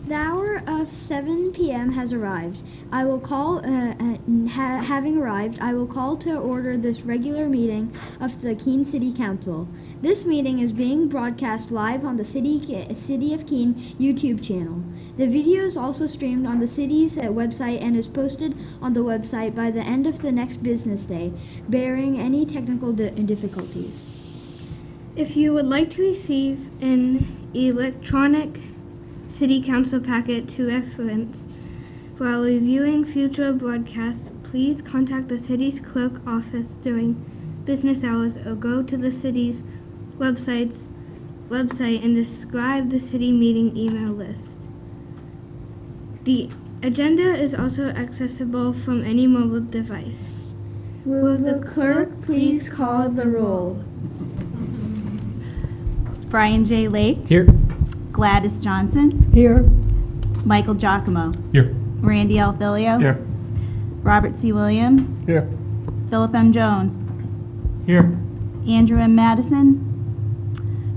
The hour of 7 p.m. has arrived. I will call, having arrived, I will call to order this regular meeting of the Keene City Council. This meeting is being broadcast live on the City of Keene YouTube channel. The video is also streamed on the city's website and is posted on the website by the end of the next business day, barring any technical difficulties. If you would like to receive an electronic City Council packet to reference while reviewing future broadcasts, please contact the city's clerk office during business hours or go to the city's website and describe the city meeting email list. The agenda is also accessible from any mobile device. Will the clerk please call the roll? Brian J. Lake. Here. Gladys Johnson. Here. Michael Giacomo. Here. Randy L. Filio. Here. Robert C. Williams. Here. Philip M. Jones. Here. Andrew M. Madison.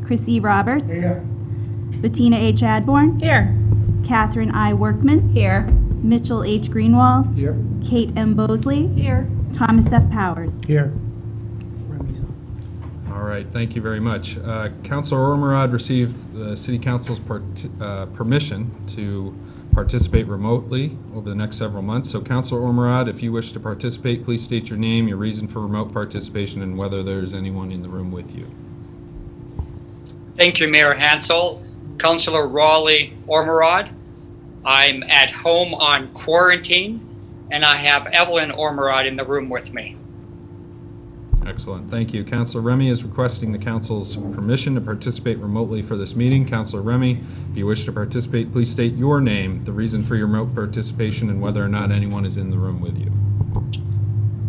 Chris E. Roberts. Here. Bettina A. Chadbourne. Here. Catherine I. Workman. Here. Mitchell H. Greenwald. Here. Kate M. Bosley. Here. Thomas F. Powers. Here. All right, thank you very much. Councilor Ormerod received the City Council's permission to participate remotely over the next several months. So Councilor Ormerod, if you wish to participate, please state your name, your reason for remote participation, and whether there's anyone in the room with you. Thank you, Mayor Hansel. Councilor Raleigh Ormerod. I'm at home on quarantine, and I have Evelyn Ormerod in the room with me. Excellent, thank you. Councilor Remy is requesting the council's permission to participate remotely for this meeting. Councilor Remy, if you wish to participate, please state your name, the reason for your remote participation, and whether or not anyone is in the room with you.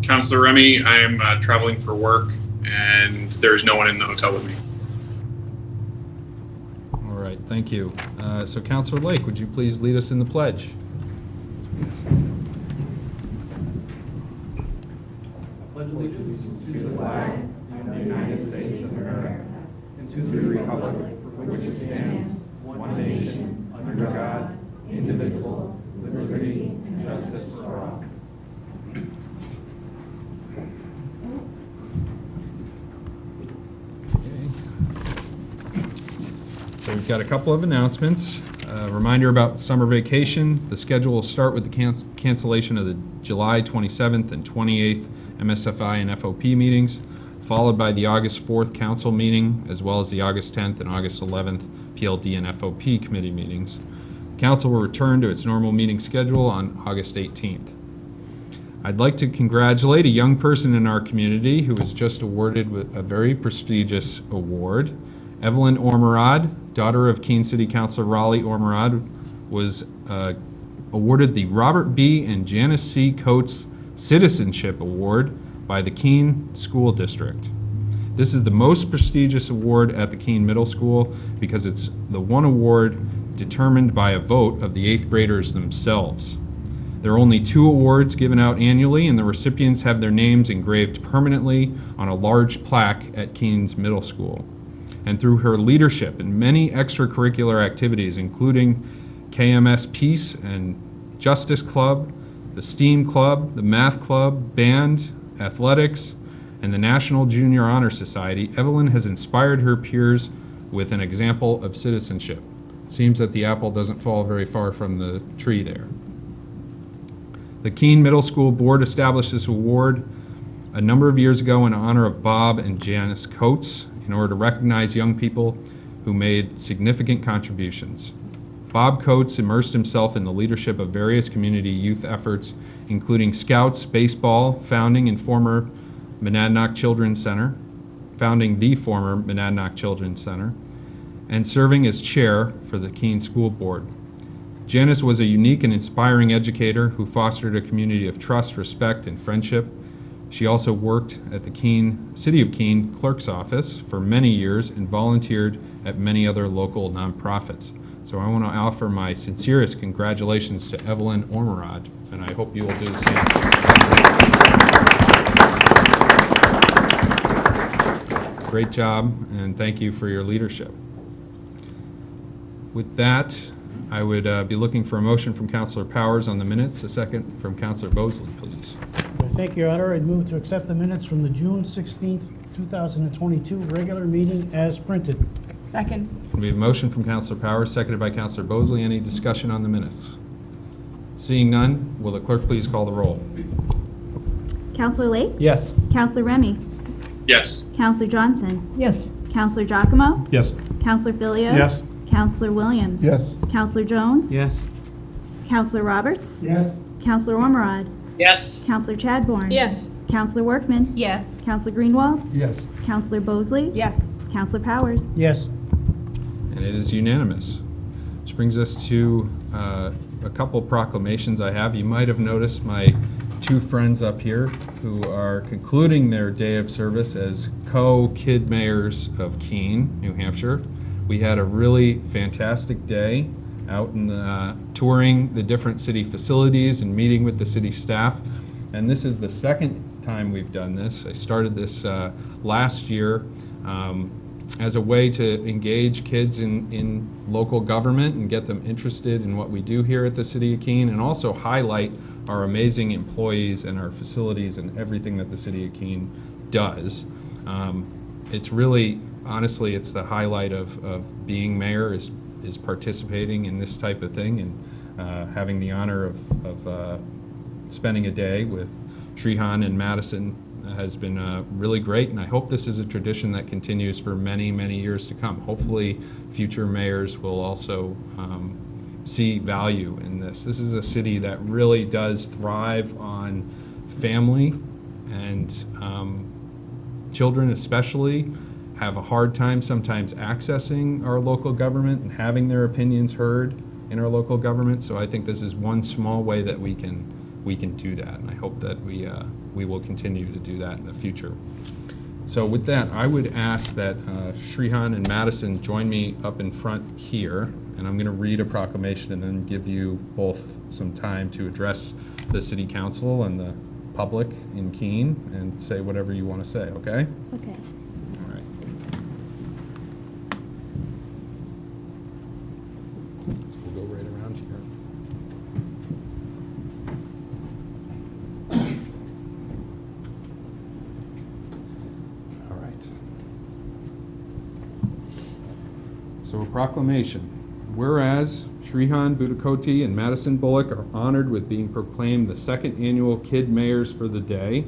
Councilor Remy, I am traveling for work, and there is no one in the hotel with me. All right, thank you. So Councilor Lake, would you please lead us in the pledge? Pledge allegiance to the flag of the United States of America and to the republic for which it stands, one nation, under God, indivisible, with liberty and justice for all. So we've got a couple of announcements. Reminder about summer vacation. The schedule will start with the cancellation of the July 27th and 28th MSFI and FOP meetings, followed by the August 4th council meeting, as well as the August 10th and August 11th PLD and FOP committee meetings. Council will return to its normal meeting schedule on August 18th. I'd like to congratulate a young person in our community who was just awarded with a very prestigious award. Evelyn Ormerod, daughter of Keene City Councilor Raleigh Ormerod, was awarded the Robert B. and Janice C. Coates Citizenship Award by the Keene School District. This is the most prestigious award at the Keene Middle School because it's the one award determined by a vote of the 8th graders themselves. There are only 2 awards given out annually, and the recipients have their names engraved permanently on a large plaque at Keene's Middle School. And through her leadership in many extracurricular activities, including KMS Peace and Justice Club, the STEAM Club, the Math Club, band, athletics, and the National Junior Honor Society, Evelyn has inspired her peers with an example of citizenship. It seems that the apple doesn't fall very far from the tree there. The Keene Middle School Board established this award a number of years ago in honor of Bob and Janice Coates in order to recognize young people who made significant contributions. Bob Coates immersed himself in the leadership of various community youth efforts, including Scouts, baseball, founding the former Monadnock Children's Center, and serving as chair for the Keene School Board. Janice was a unique and inspiring educator who fostered a community of trust, respect, and friendship. She also worked at the City of Keene Clerk's Office for many years and volunteered at many other local nonprofits. So I want to offer my sincerest congratulations to Evelyn Ormerod, and I hope you will do the same. Great job, and thank you for your leadership. With that, I would be looking for a motion from Councilor Powers on the minutes. A second from Councilor Bosley, please. Thank you, Your Honor. I'd move to accept the minutes from the June 16th, 2022 regular meeting as printed. Second. We have a motion from Councilor Powers, seconded by Councilor Bosley. Any discussion on the minutes? Seeing none, will the clerk please call the roll? Counselor Lake? Yes. Counselor Remy? Yes. Counselor Johnson? Yes. Counselor Giacomo? Yes. Counselor Filio? Yes. Counselor Williams? Yes. Counselor Jones? Yes. Counselor Roberts? Yes. Counselor Ormerod? Yes. Counselor Chadbourne? Yes. Counselor Workman? Yes. Counselor Greenwald? Yes. Counselor Bosley? Yes. Counselor Powers? Yes. And it is unanimous. Which brings us to a couple proclamations I have. You might have noticed my two friends up here who are concluding their day of service as co-kid mayors of Keene, New Hampshire. We had a really fantastic day out in touring the different city facilities and meeting with the city staff. And this is the second time we've done this. I started this last year as a way to engage kids in local government and get them interested in what we do here at the City of Keene, and also highlight our amazing employees and our facilities and everything that the City of Keene does. It's really, honestly, it's the highlight of being mayor is participating in this type of thing, and having the honor of spending a day with Srihan and Madison has been really great, and I hope this is a tradition that continues for many, many years to come. Hopefully, future mayors will also see value in this. This is a city that really does thrive on family, and children especially have a hard time sometimes accessing our local government and having their opinions heard in our local government. So I think this is one small way that we can do that, and I hope that we will continue to do that in the future. So with that, I would ask that Srihan and Madison join me up in front here, and I'm going to read a proclamation and then give you both some time to address the City Council and the public in Keene and say whatever you want to say, okay? Okay. All right. So we'll go right around here. All right. So a proclamation. Whereas Srihan Budakoti and Madison Bullock are honored with being proclaimed the second annual Kid Mayors for the Day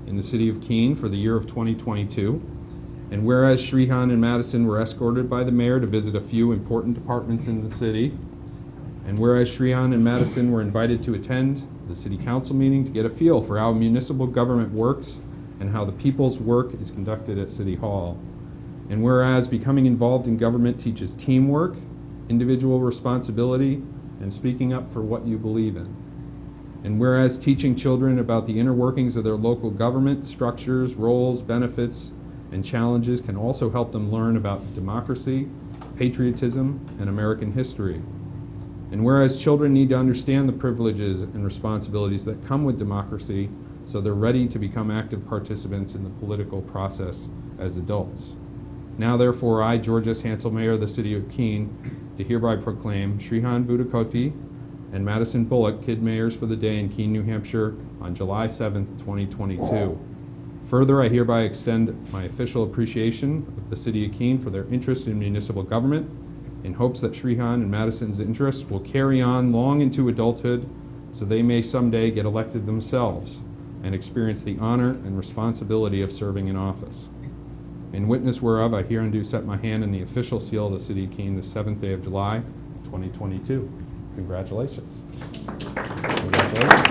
in the City of Keene for the year of 2022. And whereas Srihan and Madison were escorted by the mayor to visit a few important departments in the city. And whereas Srihan and Madison were invited to attend the City Council meeting to get a feel for how municipal government works and how the people's work is conducted at City Hall. And whereas becoming involved in government teaches teamwork, individual responsibility, and speaking up for what you believe in. And whereas teaching children about the inner workings of their local government, structures, roles, benefits, and challenges can also help them learn about democracy, patriotism, and American history. And whereas children need to understand the privileges and responsibilities that come with democracy so they're ready to become active participants in the political process as adults. Now therefore I, George S. Hansel, Mayor of the City of Keene, to hereby proclaim Srihan Budakoti and Madison Bullock Kid Mayors for the Day in Keene, New Hampshire on July 7th, 2022. Further, I hereby extend my official appreciation of the City of Keene for their interest in municipal government, in hopes that Srihan and Madison's interests will carry on long into adulthood so they may someday get elected themselves and experience the honor and responsibility of serving in office. In witness whereof, I hereundo set my hand in the official seal of the City of Keene this 7th day of July, 2022. Congratulations. Congratulations.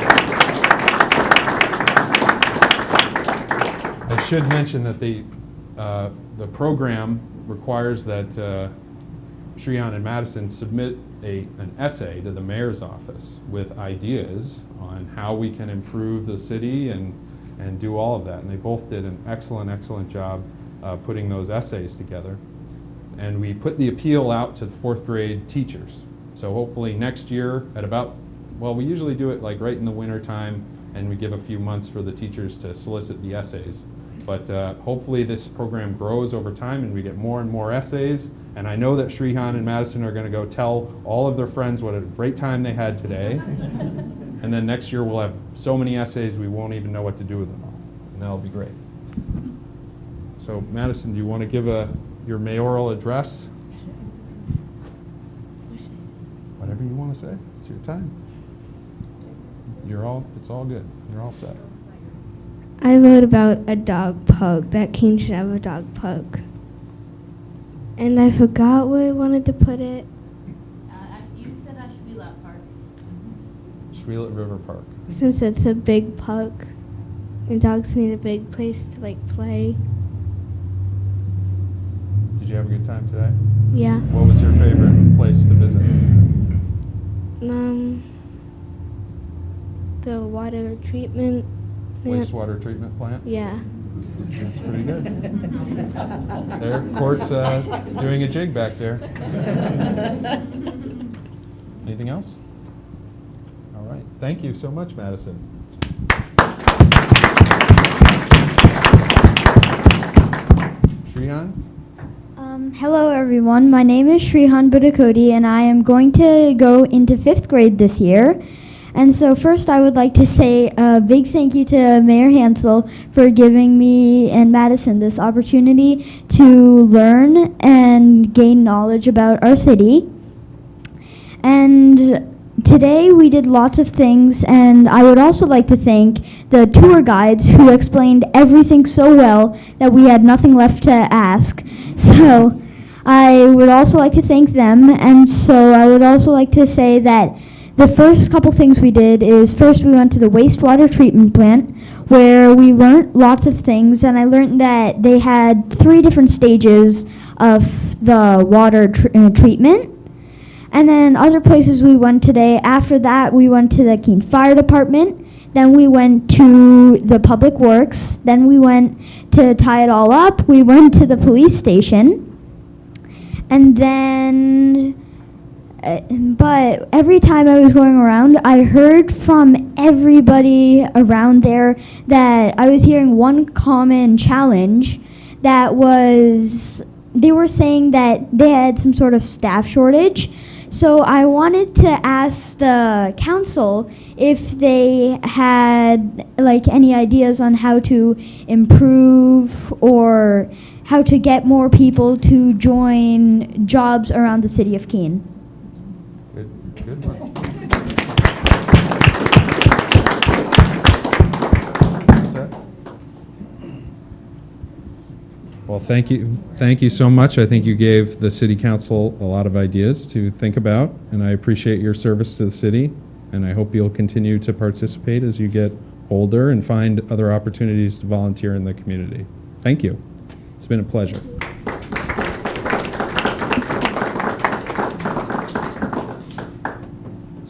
I should mention that the program requires that Srihan and Madison submit an essay to the mayor's office with ideas on how we can improve the city and do all of that. And they both did an excellent, excellent job putting those essays together. and we put the appeal out to the 4th grade teachers. So hopefully next year at about, well, we usually do it like right in the winter time, and we give a few months for the teachers to solicit the essays. But hopefully this program grows over time and we get more and more essays. And I know that Srihan and Madison are going to go tell all of their friends what a great time they had today. And then next year we'll have so many essays we won't even know what to do with them all. And that'll be great. So Madison, do you want to give your mayoral address? Whatever you want to say. It's your time. It's all good. You're all set. I wrote about a dog pug, that Keene should have a dog pug. And I forgot where I wanted to put it. You said Ashwila Park. Schwelet River Park. Since it's a big pug, and dogs need a big place to play. Did you have a good time today? Yeah. What was your favorite place to visit? The water treatment plant. Wastewater treatment plant? Yeah. That's pretty good. There, Court's doing a jig back there. Anything else? All right. Thank you so much, Madison. Srihan? Hello, everyone. My name is Srihan Budakoti, and I am going to go into 5th grade this year. And so first I would like to say a big thank you to Mayor Hansel for giving me and Madison this opportunity to learn and gain knowledge about our city. And today we did lots of things, and I would also like to thank the tour guides who explained everything so well that we had nothing left to ask. So I would also like to thank them, and so I would also like to say that the first couple things we did is first we went to the wastewater treatment plant where we learned lots of things, and I learned that they had 3 different stages of the water treatment. And then other places we went today, after that we went to the Keene Fire Department, then we went to the Public Works, then we went to tie it all up, we went to the police station, and then but every time I was going around, I heard from everybody around there that I was hearing one common challenge that was, they were saying that they had some sort of staff shortage. So I wanted to ask the council if they had any ideas on how to improve or how to get more people to join jobs around the city of Keene. Good one. Set. Well, thank you so much. I think you gave the city council a lot of ideas to think about, and I appreciate your service to the city, and I hope you'll continue to participate as you get older and find other opportunities to volunteer in the community. Thank you. It's been a pleasure.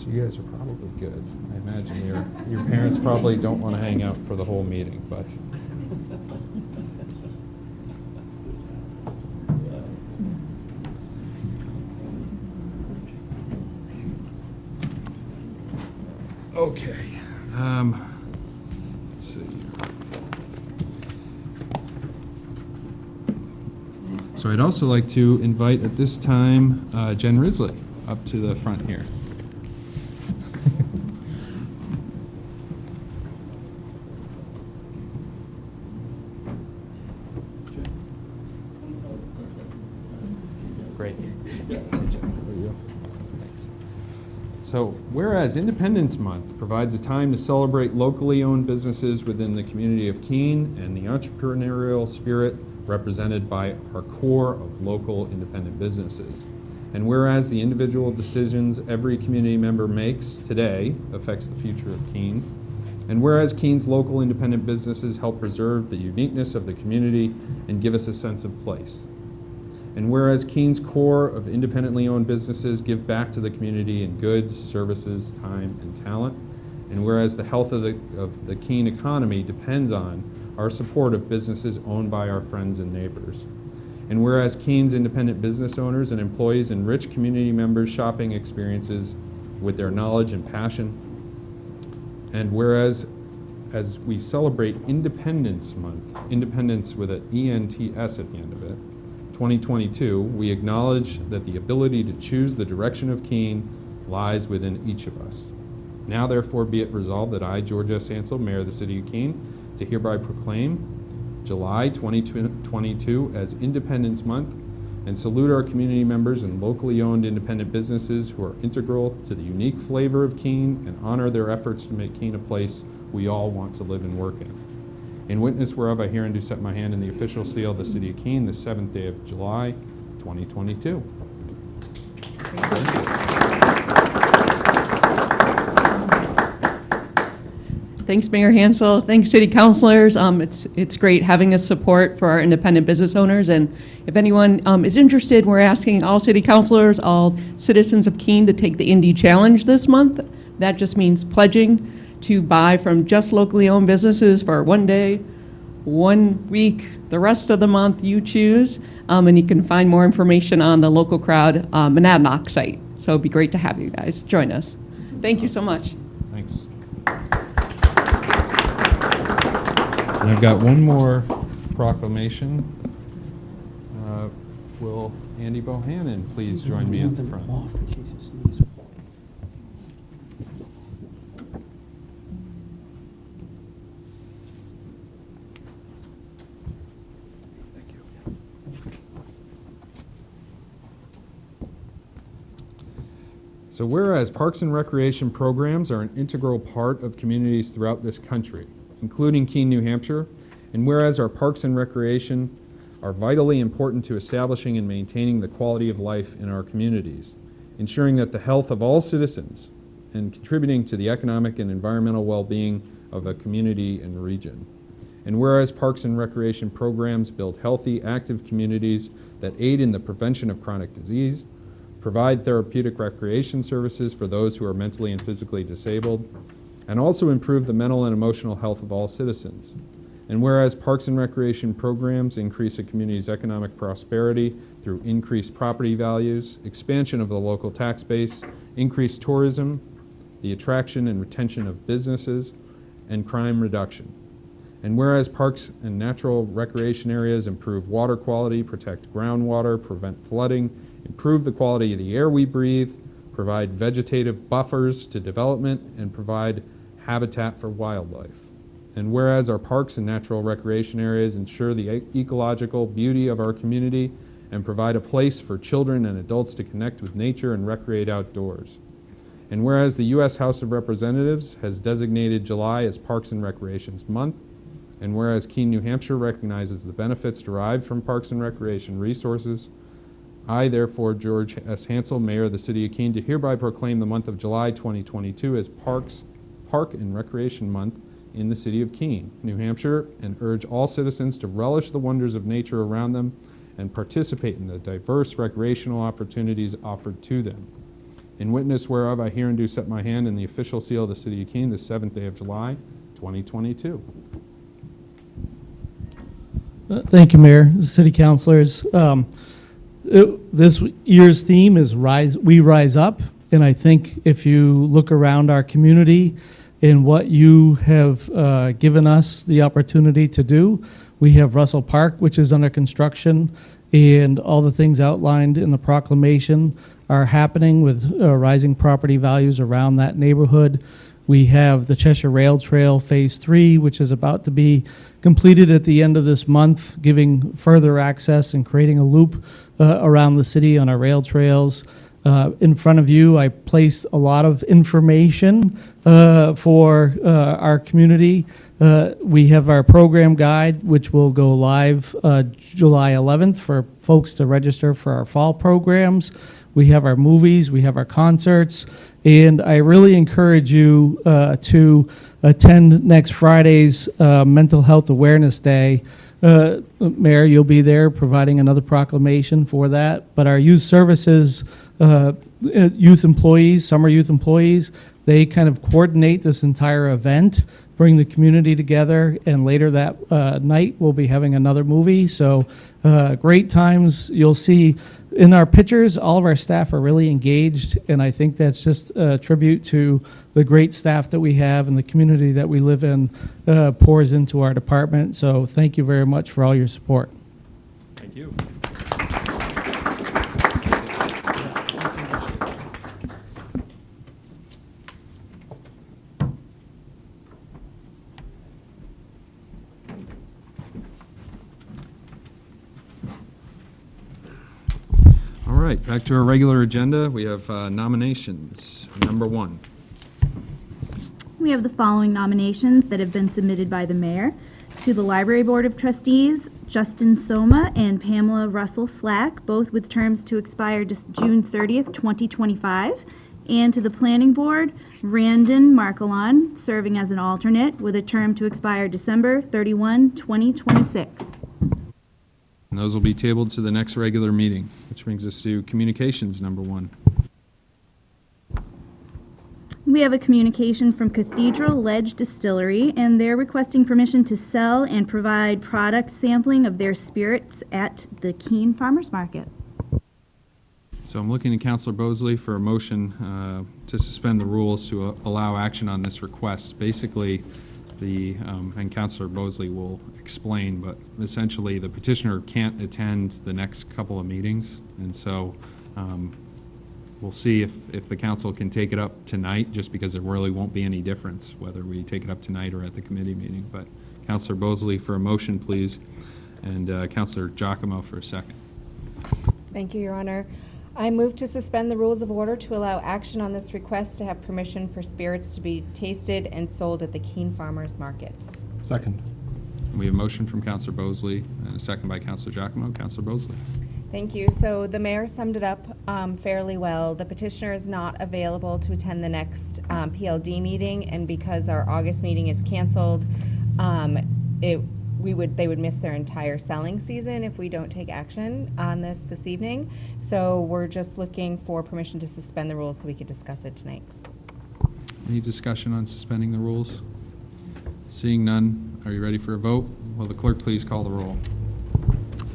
You guys are probably good. I imagine your parents probably don't want to hang out for the whole meeting, but. Okay. Let's see. So I'd also like to invite at this time Jen Risley up to the front here. Great. Thanks. So, whereas Independence Month provides a time to celebrate locally owned businesses within the community of Keene and the entrepreneurial spirit represented by our core of local independent businesses. And whereas the individual decisions every community member makes today affects the future of Keene. And whereas Keene's local independent businesses help preserve the uniqueness of the community and give us a sense of place. And whereas Keene's core of independently owned businesses give back to the community in goods, services, time, and talent. And whereas the health of the Keene economy depends on our support of businesses owned by our friends and neighbors. And whereas Keene's independent business owners and employees enrich community members' shopping experiences with their knowledge and passion. And whereas as we celebrate Independence Month, independence with an ENTS at the end of it, 2022, we acknowledge that the ability to choose the direction of Keene lies within each of us. Now therefore be it resolved that I, George S. Hansel, Mayor of the City of Keene, do hereby proclaim July 2022 as Independence Month and salute our community members and locally owned independent businesses who are integral to the unique flavor of Keene and honor their efforts to make Keene a place we all want to live and work in. In witness whereof I hear and do set my hand in the official seal of the City of Keene, the 7th day of July, 2022. Thanks, Mayor Hansel. Thanks, City Councilors. It's great having this support for our independent business owners. And if anyone is interested, we're asking all City Councilors, all citizens of Keene to take the Indie Challenge this month. That just means pledging to buy from just locally owned businesses for 1 day, 1 week, the rest of the month you choose. And you can find more information on the Local Crowd Monadnock site. So it'd be great to have you guys join us. Thank you so much. Thanks. And I've got one more proclamation. Will Andy Bohannon please join me at the front? Thank you. So whereas parks and recreation programs are an integral part of communities throughout this country, including Keene, New Hampshire, and whereas our parks and recreation are vitally important to establishing and maintaining the quality of life in our communities, ensuring that the health of all citizens and contributing to the economic and environmental well-being of a community and region. And whereas parks and recreation programs build healthy, active communities that aid in the prevention of chronic disease, provide therapeutic recreation services for those who are mentally and physically disabled, and also improve the mental and emotional health of all citizens. And whereas parks and recreation programs increase a community's economic prosperity through increased property values, expansion of the local tax base, increased tourism, the attraction and retention of businesses, and crime reduction. And whereas parks and natural recreation areas improve water quality, protect groundwater, prevent flooding, improve the quality of the air we breathe, provide vegetative buffers to development, and provide habitat for wildlife. And whereas our parks and natural recreation areas ensure the ecological beauty of our community and provide a place for children and adults to connect with nature and recreate outdoors. And whereas the U.S. House of Representatives has designated July as Parks and Recreations Month, and whereas Keene, New Hampshire recognizes the benefits derived from parks and recreation resources, I, therefore, George S. Hansel, Mayor of the City of Keene, do hereby proclaim the month of July 2022 as Park and Recreation Month in the City of Keene, New Hampshire, and urge all citizens to relish the wonders of nature around them and participate in the diverse recreational opportunities offered to them. In witness whereof I hear and do set my hand in the official seal of the City of Keene, the 7th day of July, 2022. Thank you, Mayor, City Councilors. This year's theme is We Rise Up, and I think if you look around our community and what you have given us the opportunity to do, we have Russell Park, which is under construction, and all the things outlined in the proclamation are happening with rising property values around that neighborhood. We have the Cheshire Rail Trail Phase 3, which is about to be completed at the end of this month, giving further access and creating a loop around the city on our rail trails. In front of you, I placed a lot of information for our community. We have our program guide, which will go live July 11th for folks to register for our fall programs. We have our movies, we have our concerts, and I really encourage you to attend next Friday's Mental Health Awareness Day. Mayor, you'll be there providing another proclamation for that. But our youth services, youth employees, summer youth employees, they kind of coordinate this entire event. bring the community together. And later that night, we'll be having another movie. So great times. You'll see in our pictures, all of our staff are really engaged. And I think that's just a tribute to the great staff that we have and the community that we live in pours into our department. So thank you very much for all your support. Thank you. All right, back to our regular agenda. We have nominations. Number 1. We have the following nominations that have been submitted by the mayor. To the Library Board of Trustees, Justin Soma and Pamela Russell Slack, both with terms to expire June 30th, 2025. And to the Planning Board, Randon Markelon, serving as an alternate with a term to expire December 31, 2026. And those will be tabled to the next regular meeting, which brings us to communications, number 1. We have a communication from Cathedral Ledge Distillery, and they're requesting permission to sell and provide product sampling of their spirits at the Keene Farmers Market. So I'm looking to Councilor Bosley for a motion to suspend the rules to allow action on this request. Basically, and Councilor Bosley will explain, but essentially the petitioner can't attend the next couple of meetings, and so we'll see if the council can take it up tonight, just because there really won't be any difference whether we take it up tonight or at the committee meeting. But Councilor Bosley for a motion, please, and Councilor Giacomo for a second. Thank you, Your Honor. I move to suspend the rules of order to allow action on this request to have permission for spirits to be tasted and sold at the Keene Farmers Market. Second. We have a motion from Councilor Bosley and a second by Councilor Giacomo. Councilor Bosley. Thank you. So the mayor summed it up fairly well. The petitioner is not available to attend the next PLD meeting, and because our August meeting is canceled, they would miss their entire selling season if we don't take action on this evening. So we're just looking for permission to suspend the rules so we could discuss it tonight. Any discussion on suspending the rules? Seeing none, are you ready for a vote? Will the clerk please call the roll?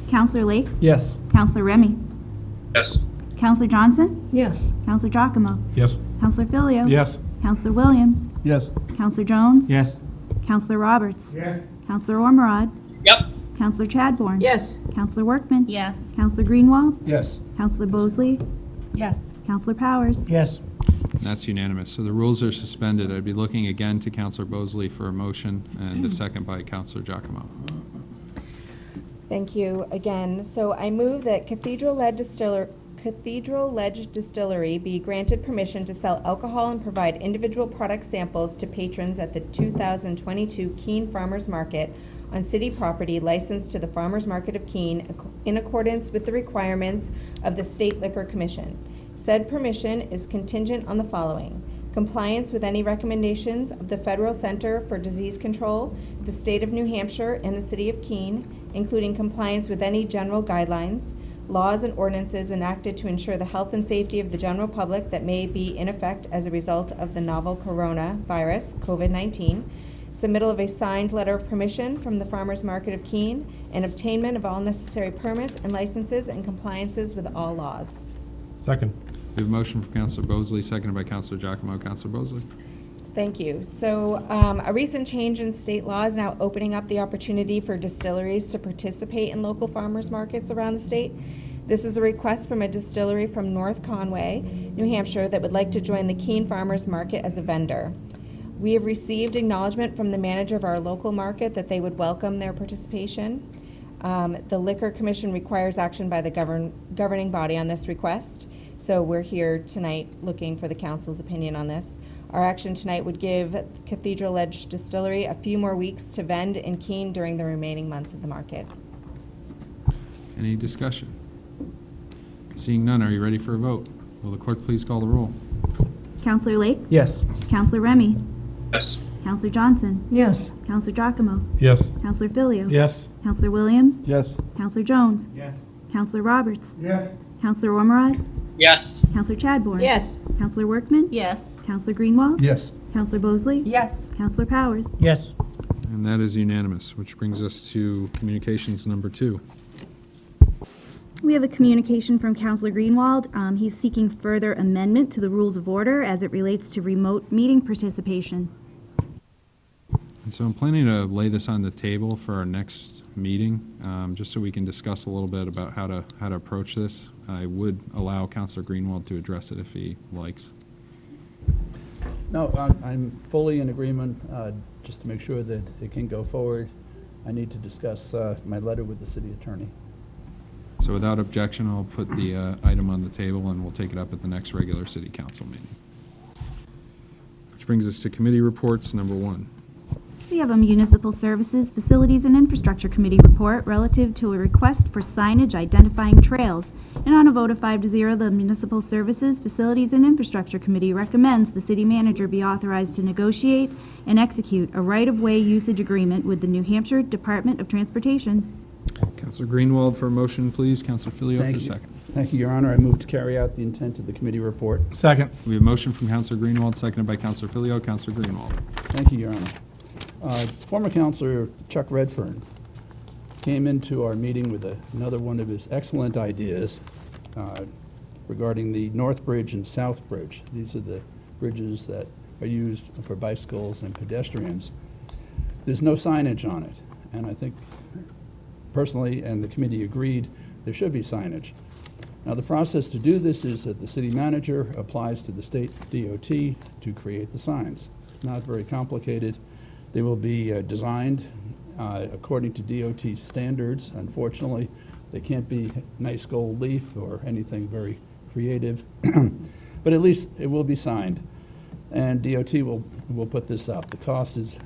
Counselor Lake? Yes. Counselor Remy? Yes. Counselor Johnson? Yes. Counselor Giacomo? Yes. Counselor Filio? Yes. Counselor Williams? Yes. Counselor Jones? Yes. Counselor Roberts? Yes. Counselor Ormerod? Yep. Counselor Chadbourne? Yes. Counselor Workman? Yes. Counselor Greenwald? Yes. Counselor Bosley? Yes. Counselor Powers? Yes. That's unanimous. So the rules are suspended. I'd be looking again to Councilor Bosley for a motion and a second by Councilor Giacomo. Thank you again. So I move that Cathedral Ledge Distillery be granted permission to sell alcohol and provide individual product samples to patrons at the 2022 Keene Farmers Market on city property licensed to the Farmers Market of Keene in accordance with the requirements of the State Liquor Commission. Said permission is contingent on the following: compliance with any recommendations of the Federal Center for Disease Control, the State of New Hampshire, and the City of Keene, including compliance with any general guidelines, laws and ordinances enacted to ensure the health and safety of the general public that may be in effect as a result of the novel coronavirus, COVID-19, submittal of a signed letter of permission from the Farmers Market of Keene, and obtainment of all necessary permits and licenses and compliances with all laws. Second. We have a motion from Councilor Bosley, seconded by Councilor Giacomo. Councilor Bosley. Thank you. So a recent change in state law is now opening up the opportunity for distilleries to participate in local farmers markets around the state. This is a request from a distillery from North Conway, New Hampshire, that would like to join the Keene Farmers Market as a vendor. We have received acknowledgement from the manager of our local market that they would welcome their participation. The Liquor Commission requires action by the governing body on this request, so we're here tonight looking for the council's opinion on this. Our action tonight would give Cathedral Ledge Distillery a few more weeks to vend in Keene during the remaining months of the market. Any discussion? Seeing none, are you ready for a vote? Will the clerk please call the roll? Counselor Lake? Yes. Counselor Remy? Yes. Counselor Johnson? Yes. Counselor Giacomo? Yes. Counselor Filio? Yes. Counselor Williams? Yes. Counselor Jones? Yes. Counselor Roberts? Yes. Counselor Ormerod? Yes. Counselor Chadbourne? Yes. Counselor Workman? Yes. Counselor Greenwald? Yes. Counselor Bosley? Yes. Counselor Powers? Yes. And that is unanimous, which brings us to communications number 2. We have a communication from Counselor Greenwald. He's seeking further amendment to the rules of order as it relates to remote meeting participation. And so I'm planning to lay this on the table for our next meeting, just so we can discuss a little bit about how to approach this. I would allow Counselor Greenwald to address it if he likes. No, I'm fully in agreement. Just to make sure that it can go forward, I need to discuss my letter with the city attorney. So without objection, I'll put the item on the table and we'll take it up at the next regular city council meeting. Which brings us to committee reports, number 1. We have a Municipal Services, Facilities, and Infrastructure Committee report relative to a request for signage identifying trails. And on a vote of 5-0, the Municipal Services, Facilities, and Infrastructure Committee recommends the city manager be authorized to negotiate and execute a right-of-way usage agreement with the New Hampshire Department of Transportation. Counselor Greenwald for a motion, please. Counselor Filio for a Thank you. second. Thank you, Your Honor. I move to carry out the intent of the committee report. Second. We have a motion from Counselor Greenwald, seconded by Counselor Filio. Counselor Greenwald. Thank you, Your Honor. Former Counselor Chuck Redfern came into our meeting with another one of his excellent ideas regarding the North Bridge and South Bridge. These are the bridges that are used for bicycles and pedestrians. There's no signage on it, and I think personally, and the committee agreed, there should be signage. Now, the process to do this is that the city manager applies to the state DOT to create the signs. Not very complicated. They will be designed according to DOT standards. Unfortunately, they can't be nice gold leaf or anything very creative, but at least it will be signed. And DOT will put this up. The cost is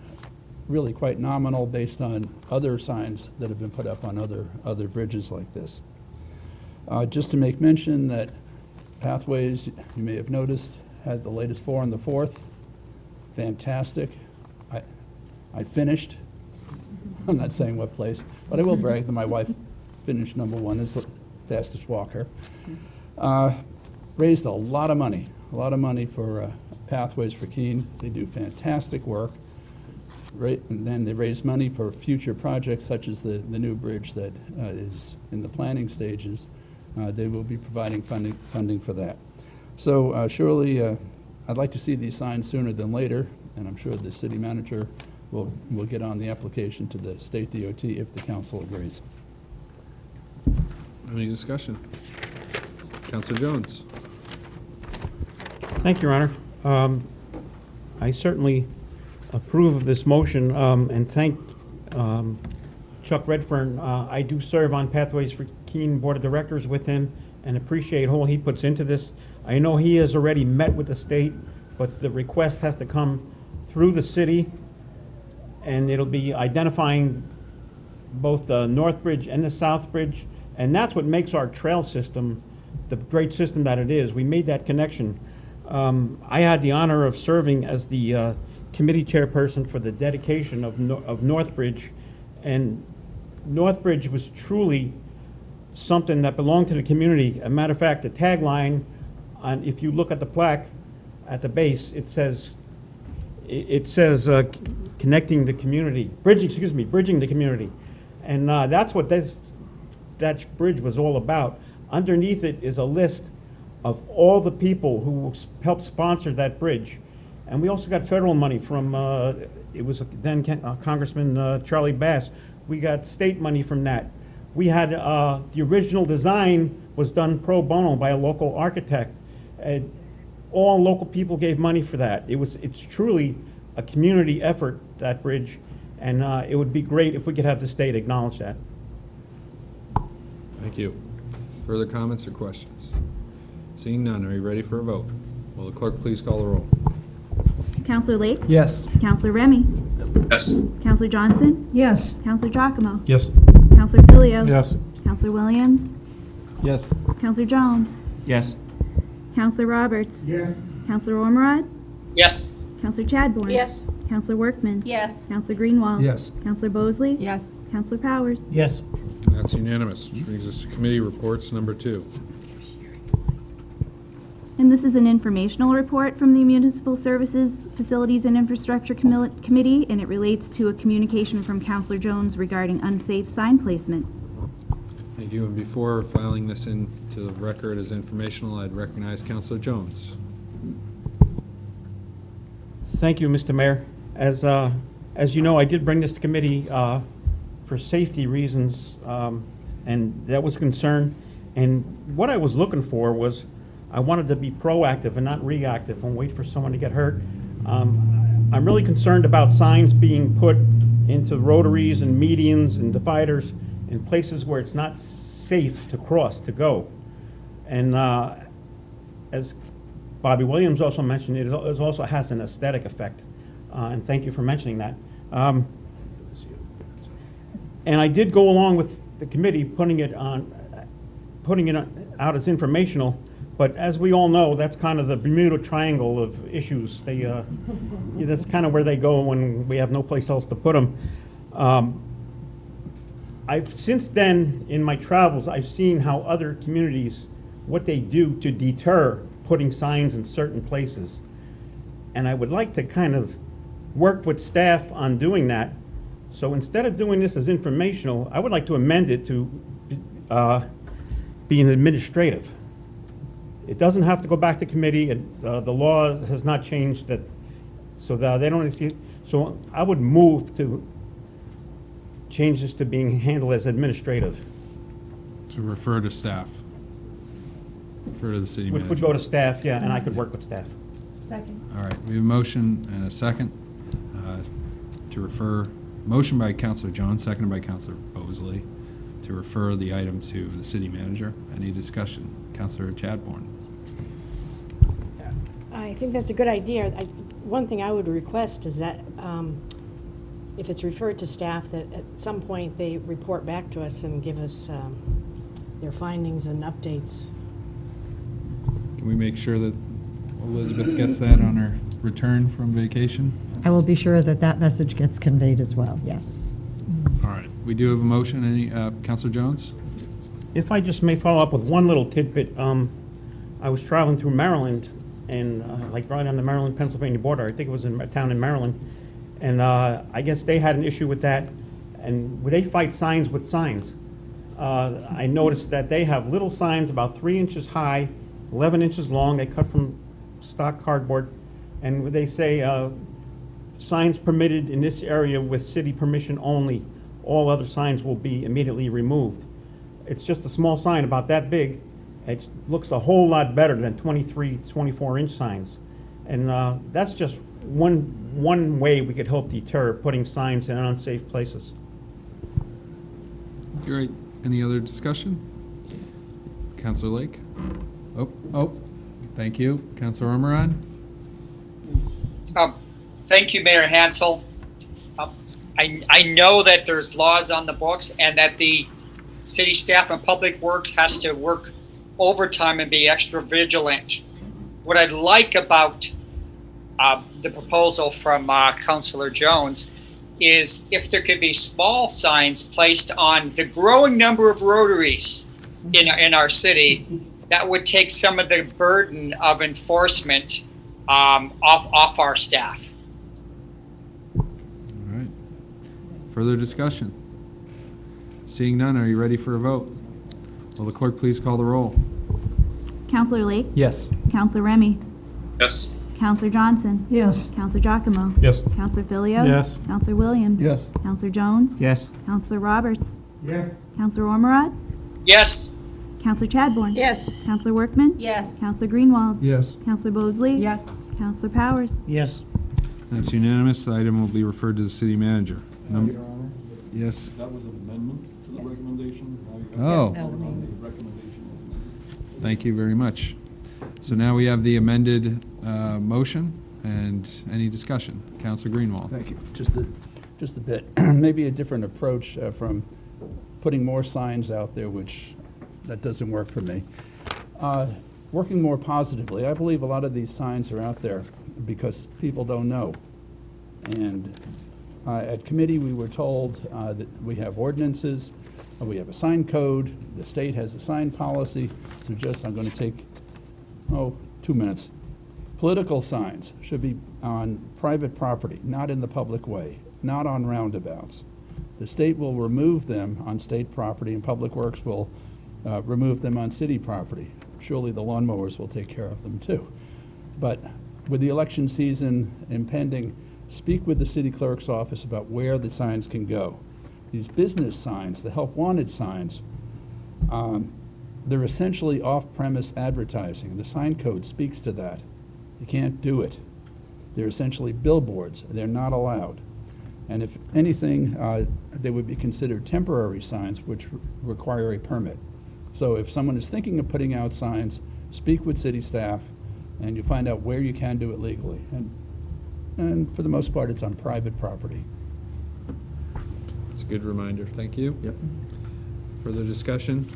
really quite nominal based on other signs that have been put up on other bridges like this. Just to make mention that Pathways, you may have noticed, had the latest 4 on the 4th. Fantastic. I finished. I'm not saying what place, but I will brag that my wife finished number 1 as the fastest walker. Raised a lot of money for Pathways for Keene. They do fantastic work. And then they raise money for future projects such as the new bridge that is in the planning stages. They will be providing funding for that. So surely I'd like to see these signs sooner than later, and I'm sure the city manager will get on the application to the state DOT if the council agrees. Any discussion? Counselor Jones. Thank you, Your Honor. I certainly approve of this motion and thank Chuck Redfern. I do serve on Pathways for Keene Board of Directors with him and appreciate all he puts into this. I know he has already met with the state, but the request has to come through the city, and it'll be identifying both the North Bridge and the South Bridge, and that's what makes our trail system the great system that it is. We made that connection. I had the honor of serving as the committee chairperson for the dedication of North Bridge, and North Bridge was truly something that belonged to the community. A matter of fact, the tagline, if you look at the plaque at the base, it says connecting the community, bridging the community. And that's what that bridge was all about. Underneath it is a list of all the people who helped sponsor that bridge. And we also got federal money from, it was then Congressman Charlie Bass. We got state money from that. We had, the original design was done pro bono by a local architect. And all local people gave money for that. It's truly a community effort, that bridge, and it would be great if we could have the state acknowledge that. Thank you. Further comments or questions? Seeing none, are you ready for a vote? Will the clerk please call the roll? Counselor Lake? Yes. Counselor Remy? Yes. Counselor Johnson? Yes. Counselor Giacomo? Yes. Counselor Filio? Yes. Counselor Williams? Yes. Counselor Jones? Yes. Counselor Roberts? Yes. Counselor Ormerod? Yes. Counselor Chadbourne? Yes. Counselor Workman? Yes. Counselor Greenwald? Yes. Counselor Bosley? Yes. Counselor Powers? Yes. And that's unanimous, which brings us to committee reports number 2. And this is an informational report from the Municipal Services, Facilities, and Infrastructure Committee, and it relates to a communication from Councilor Jones regarding unsafe sign placement. Thank you. And before filing this into the record as informational, I'd recognize Councilor Jones. Thank you, Mr. Mayor. As you know, I did bring this to committee for safety reasons, and that was a concern. And what I was looking for was, I wanted to be proactive and not reactive and wait for someone to get hurt. I'm really concerned about signs being put into rotaries and medians and dividers in places where it's not safe to cross, to go. And as Bobby Williams also mentioned, it also has an aesthetic effect. And thank you for mentioning that. And I did go along with the committee putting it out as informational, but as we all know, that's kind of the Bermuda Triangle of issues. That's kind of where they go when we have no place else to put them. I've since then, in my travels, I've seen how other communities, what they do to deter putting signs in certain places. And I would like to kind of work with staff on doing that. So instead of doing this as informational, I would like to amend it to be an administrative. It doesn't have to go back to committee. The law has not changed that, so that they don't see. So I would move to change this to being handled as administrative. To refer to staff. Refer to the city manager. Which would go to staff, yeah, and I could work with staff. Second. All right, we have a motion and a second to refer, motion by Councilor Jones, seconded by Councilor Bosley, to refer the item to the city manager. Any discussion? Councilor Chadbourne. I think that's a good idea. One thing I would request is that if it's referred to staff, that at some point they report back to us and give us their findings and updates. Can we make sure that Elizabeth gets that on her return from vacation? I will be sure that that message gets conveyed as well, yes. All right, we do have a motion. Any, Councilor Jones? If I just may follow up with one little tidbit, I was traveling through Maryland and like right on the Maryland-Pennsylvania border. I think it was in a town in Maryland. And I guess they had an issue with that. And they fight signs with signs. I noticed that they have little signs about 3 inches high, 11 inches long. They cut from stock cardboard. And they say, signs permitted in this area with city permission only. All other signs will be immediately removed. It's just a small sign about that big. It looks a whole lot better than 23, 24-inch signs. And that's just one way we could help deter putting signs in unsafe places. Great. Any other discussion? Councilor Lake? Oh, thank you. Councilor Ormerod? Thank you, Mayor Hansel. I know that there's laws on the books and that the city staff and public works has to work overtime and be extra vigilant. What I'd like about the proposal from Councilor Jones is if there could be small signs placed on the growing number of rotaries in our city, that would take some of the burden of enforcement off our staff. All right. Further discussion? Seeing none, are you ready for a vote? Will the clerk please call the roll? Councilor Lake? Yes. Councilor Remy? Yes. Councilor Johnson? Yes. Councilor Giacomo? Yes. Councilor Filio? Yes. Councilor Williams? Yes. Councilor Jones? Yes. Councilor Roberts? Yes. Councilor Ormerod? Yes. Councilor Chadbourne? Yes. Councilor Workman? Yes. Councilor Greenwald? Yes. Councilor Bosley? Yes. Councilor Powers? Yes. That's unanimous. The item will be referred to the city manager. Your Honor, Yes. that was an amendment to the recommendation. Oh. On the recommendation. Thank you very much. So now we have the amended motion, and any discussion? Councilor Greenwald. Thank you. Just a bit, maybe a different approach from putting more signs out there, which that doesn't work for me. Working more positively, I believe a lot of these signs are out there because people don't know. And at committee, we were told that we have ordinances, we have a sign code, the state has a sign policy, so I'm going to take 2 2 minutes. Political signs should be on private property, not in the public way, not on roundabouts. The state will remove them on state property, and Public Works will remove them on city property. Surely the lawnmowers will take care of them too. But with the election season impending, speak with the city clerk's office about where the signs can go. These business signs, the help wanted signs, they're essentially off-premise advertising. The sign code speaks to that. You can't do it. They're essentially billboards. They're not allowed. And if anything, they would be considered temporary signs, which require a permit. So if someone is thinking of putting out signs, speak with city staff, and you find out where you can do it legally. And for the most part, it's on private property. It's a good reminder. Thank you. Yep. Further discussion?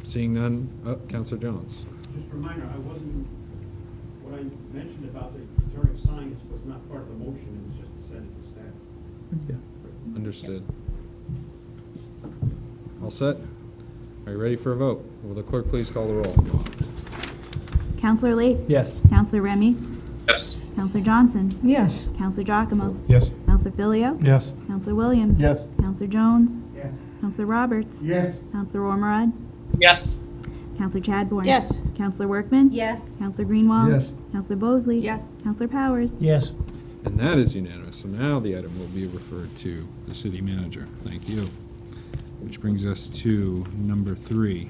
Seeing none, Councilor Jones. Just a reminder, what I mentioned about the deterring signs was not part of the motion, it was just to send it to staff. Yeah. Understood. All set? Are you ready for a vote? Will the clerk please call the roll? Counselor Lake? Yes. Counselor Remy? Yes. Counselor Johnson? Yes. Counselor Giacomo? Yes. Counselor Filio? Yes. Counselor Williams? Yes. Counselor Jones? Yes. Counselor Roberts? Yes. Counselor Ormerod? Yes. Counselor Chadbourne? Yes. Counselor Workman? Yes. Counselor Greenwald? Yes. Counselor Bosley? Yes. Counselor Powers? Yes. And that is unanimous. So now the item will be referred to the city manager. Thank you. Which brings us to number 3.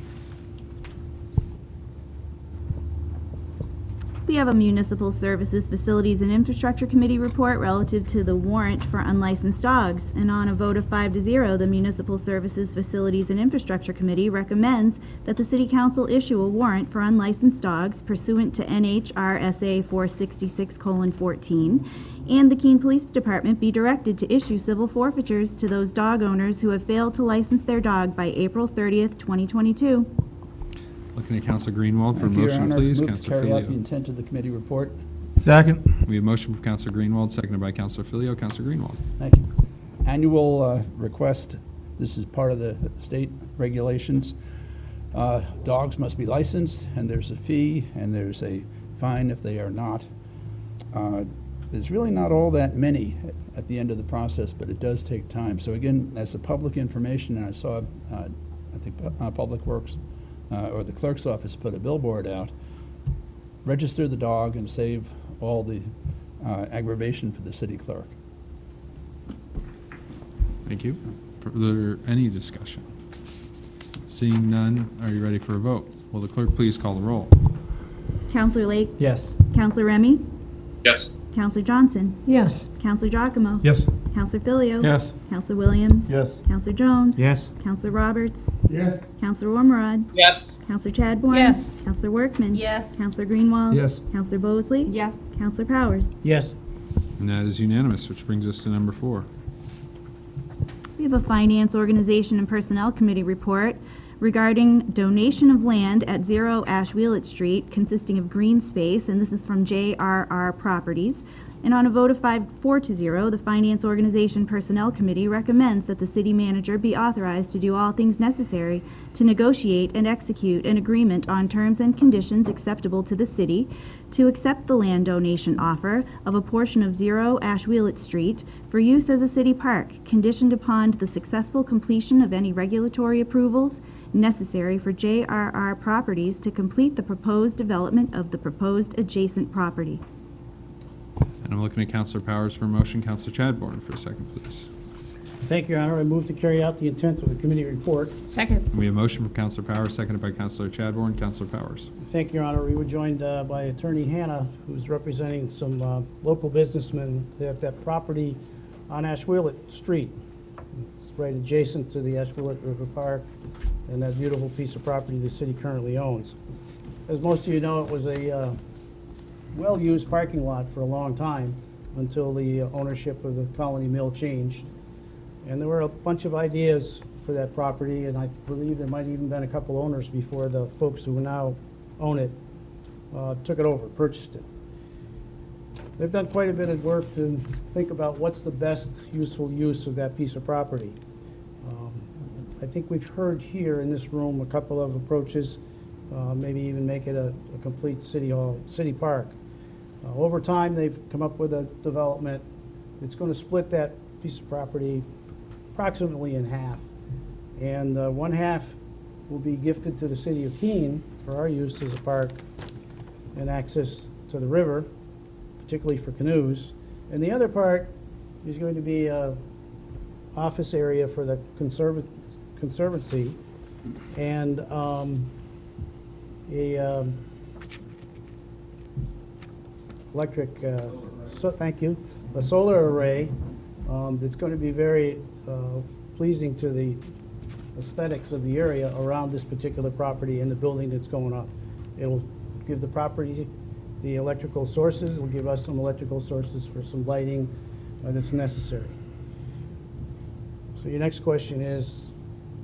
We have a Municipal Services, Facilities, and Infrastructure Committee report relative to the warrant for unlicensed dogs. And on a vote of 5-0, the Municipal Services, Facilities, and Infrastructure Committee recommends that the City Council issue a warrant for unlicensed dogs pursuant to NHRSA 466:14, and the Keene Police Department be directed to issue civil forfeitures to those dog owners who have failed to license their dog by April 30th, 2022. Looking at Councilor Greenwald for a Thank you, Your motion, Honor. please. Move to Councilor carry out the Filio. intent of the committee report. Second. We have a motion from Councilor Greenwald, seconded by Councilor Filio. Councilor Greenwald. Thank you. Annual request, this is part of the state regulations. Dogs must be licensed, and there's a fee, and there's a fine if they are not. There's really not all that many at the end of the process, but it does take time. So again, as a public information, and I saw, I think Public Works or the clerk's office put a billboard out, register the dog and save all the aggravation for the city clerk. Thank you. Further, any discussion? Seeing none, are you ready for a vote? Will the clerk please call the roll? Counselor Lake? Yes. Counselor Remy? Yes. Counselor Johnson? Yes. Counselor Giacomo? Yes. Counselor Filio? Yes. Counselor Williams? Yes. Counselor Jones? Yes. Counselor Roberts? Yes. Counselor Ormerod? Yes. Counselor Chadbourne? Yes. Counselor Workman? Yes. Counselor Greenwald? Yes. Counselor Bosley? Yes. Counselor Powers? Yes. And that is unanimous, which brings us to number 4. We have a Finance, Organization, and Personnel Committee report regarding donation of land at 0 Ashwheelet Street consisting of green space, and this is from JRR Properties. And on a vote of 4-0, the Finance, Organization, Personnel Committee recommends that the city manager be authorized to do all things necessary to negotiate and execute an agreement on terms and conditions acceptable to the city to accept the land donation offer of a portion of 0 Ashwheelet Street for use as a city park, conditioned upon the successful completion of any regulatory approvals necessary for JRR Properties to complete the proposed development of the proposed adjacent property. And I'm looking at Councilor Powers for a motion. Councilor Chadbourne for a second, please. Thank you, Your Honor. I move to carry out the intent of the committee report. Second. We have a motion from Councilor Powers, seconded by Councilor Chadbourne. Councilor Powers. Thank you, Your Honor. We were joined by Attorney Hannah, who's representing some local businessmen who have that property on Ashwheelet Street. It's right adjacent to the Ashwheelet River Park and that beautiful piece of property the city currently owns. As most of you know, it was a well-used parking lot for a long time until the ownership of the Colony Mill changed. And there were a bunch of ideas for that property, and I believe there might even been a couple owners before the folks who now own it took it over, purchased it. They've done quite a bit of work to think about what's the best useful use of that piece of property. I think we've heard here in this room a couple of approaches. maybe even make it a complete city park. Over time, they've come up with a development. It's going to split that piece of property approximately in half. And one half will be gifted to the city of Keene for our use as a park and access to the river, particularly for canoes. And the other part is going to be a office area for the conservancy and a solar array that's going to be very pleasing to the aesthetics of the area around this particular property and the building that's going up. It'll give the property the electrical sources, it'll give us some electrical sources for some lighting that's necessary. So your next question is,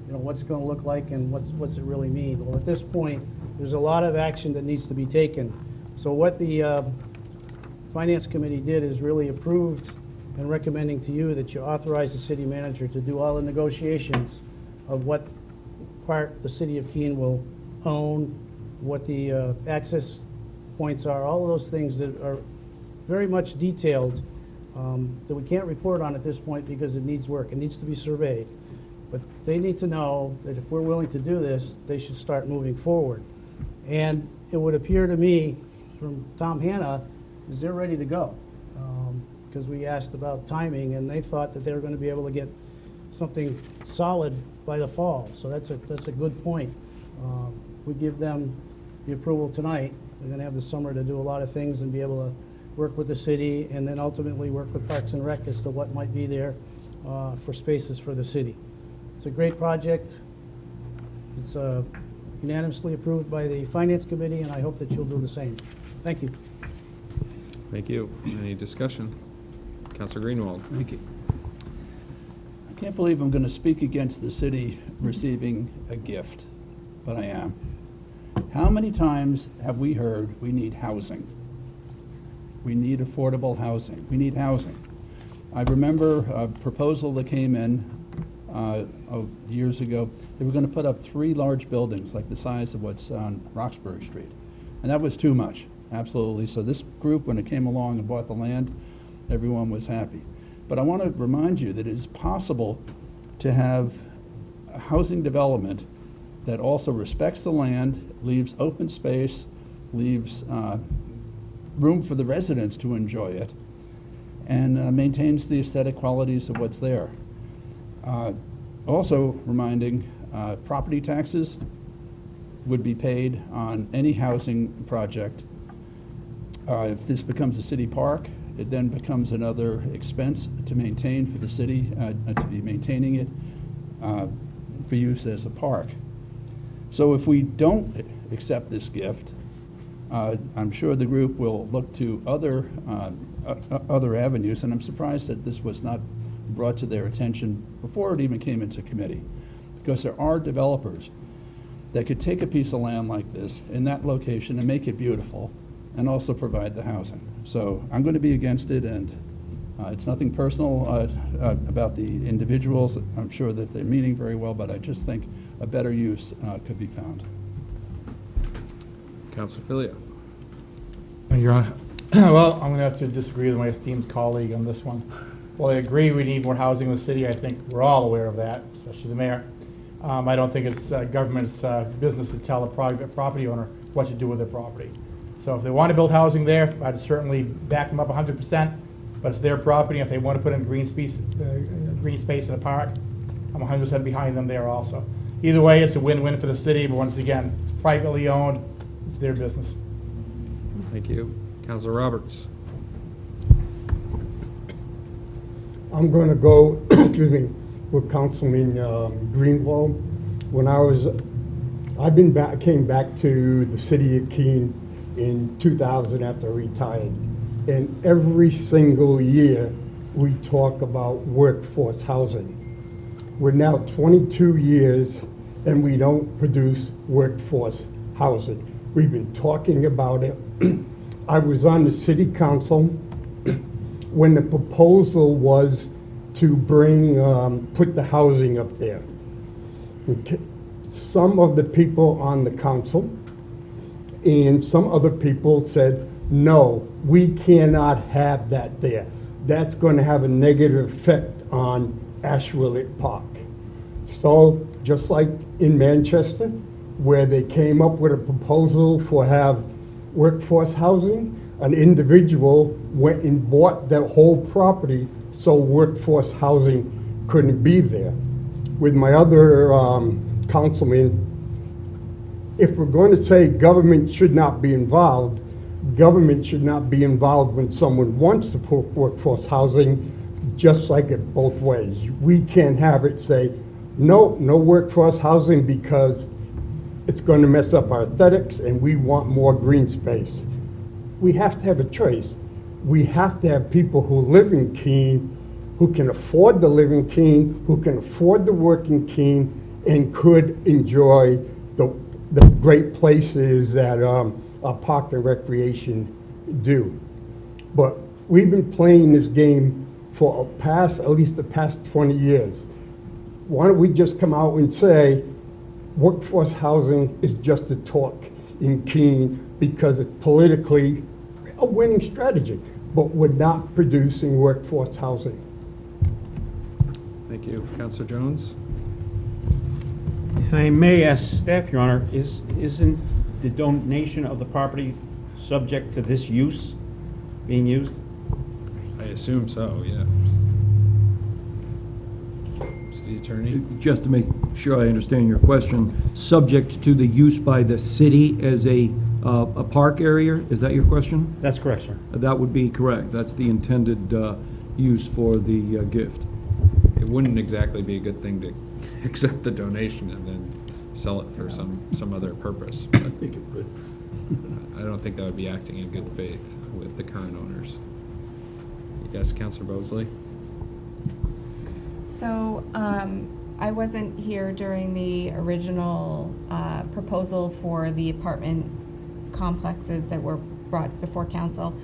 what's it going to look like and what's it really mean? Well, at this point, there's a lot of action that needs to be taken. So what the Finance Committee did is really approved and recommending to you that you authorize the city manager to do all the negotiations of what part the city of Keene will own, what the access points are, all of those things that are very much detailed that we can't report on at this point because it needs work. It needs to be surveyed. But they need to know that if we're willing to do this, they should start moving forward. And it would appear to me from Tom Hanna is they're ready to go because we asked about timing and they thought that they were going to be able to get something solid by the fall. So that's a good point. We give them the approval tonight. They're going to have the summer to do a lot of things and be able to work with the city and then ultimately work with Parks and Rec as to what might be there for spaces for the city. It's a great project. It's unanimously approved by the Finance Committee, and I hope that you'll do the same. Thank you. Thank you. Any discussion? Councilor Greenwald. Thank you. I can't believe I'm going to speak against the city receiving a gift, but I am. How many times have we heard we need housing? We need affordable housing. We need housing. I remember a proposal that came in years ago. They were going to put up 3 large buildings like the size of what's on Roxbury Street. And that was too much, absolutely. So this group, when it came along and bought the land, everyone was happy. But I want to remind you that it is possible to have a housing development that also respects the land, leaves open space, leaves room for the residents to enjoy it, and maintains the aesthetic qualities of what's there. Also reminding, property taxes would be paid on any housing project. If this becomes a city park, it then becomes another expense to maintain for the city, to be maintaining it for use as a park. So if we don't accept this gift, I'm sure the group will look to other avenues, and I'm surprised that this was not brought to their attention before it even came into committee, because there are developers that could take a piece of land like this in that location and make it beautiful and also provide the housing. So I'm going to be against it, and it's nothing personal about the individuals. I'm sure that they're meaning very well, but I just think a better use could be found. Councilor Filio. Your Honor. Well, I'm going to have to disagree with my esteemed colleague on this one. While I agree we need more housing in the city, I think we're all aware of that, especially the mayor. I don't think it's government's business to tell a private property owner what to do with their property. So if they want to build housing there, I'd certainly back them up 100%, but it's their property. If they want to put in green space in a park, I'm 100% behind them there also. Either way, it's a win-win for the city, but once again, it's privately owned, it's their business. Thank you. Councilor Roberts. I'm going to go, excuse me, with Councilman Greenwald. When I came back to the city of Keene in 2000 after I retired, and every single year we talk about workforce housing. We're now 22 years and we don't produce workforce housing. We've been talking about it. I was on the city council when the proposal was to put the housing up there. Okay. Some of the people on the council and some other people said, no, we cannot have that there. That's going to have a negative effect on Ashwillet Park. So just like in Manchester, where they came up with a proposal for have workforce housing, an individual went and bought that whole property so workforce housing couldn't be there. With my other councilman, if we're going to say government should not be involved, government should not be involved when someone wants to put workforce housing, just like it both ways. We can't have it say, no workforce housing because it's going to mess up our aesthetics and we want more green space. We have to have a choice. We have to have people who live in Keene, who can afford to live in Keene, who can afford to work in Keene, and could enjoy the great places that Park and Recreation do. But we've been playing this game for at least the past 20 years. Why don't we just come out and say workforce housing is just a talk in Keene because it's politically a winning strategy, but we're not producing workforce housing. Thank you. Councilor Jones? If I may ask staff, Your Honor, isn't the donation of the property subject to this use being used? I assume so, yeah. City Attorney? Just to make sure I understand your question, subject to the use by the city as a park area, is that your question? That's correct, sir. That would be correct. That's the intended use for the gift. It wouldn't exactly be a good thing to accept the donation and then sell it for some other purpose. I think it would. I don't think that would be acting in good faith with the current owners. Yes, Councilor Bosley? So I wasn't here during the original proposal for the apartment complexes that were brought before council.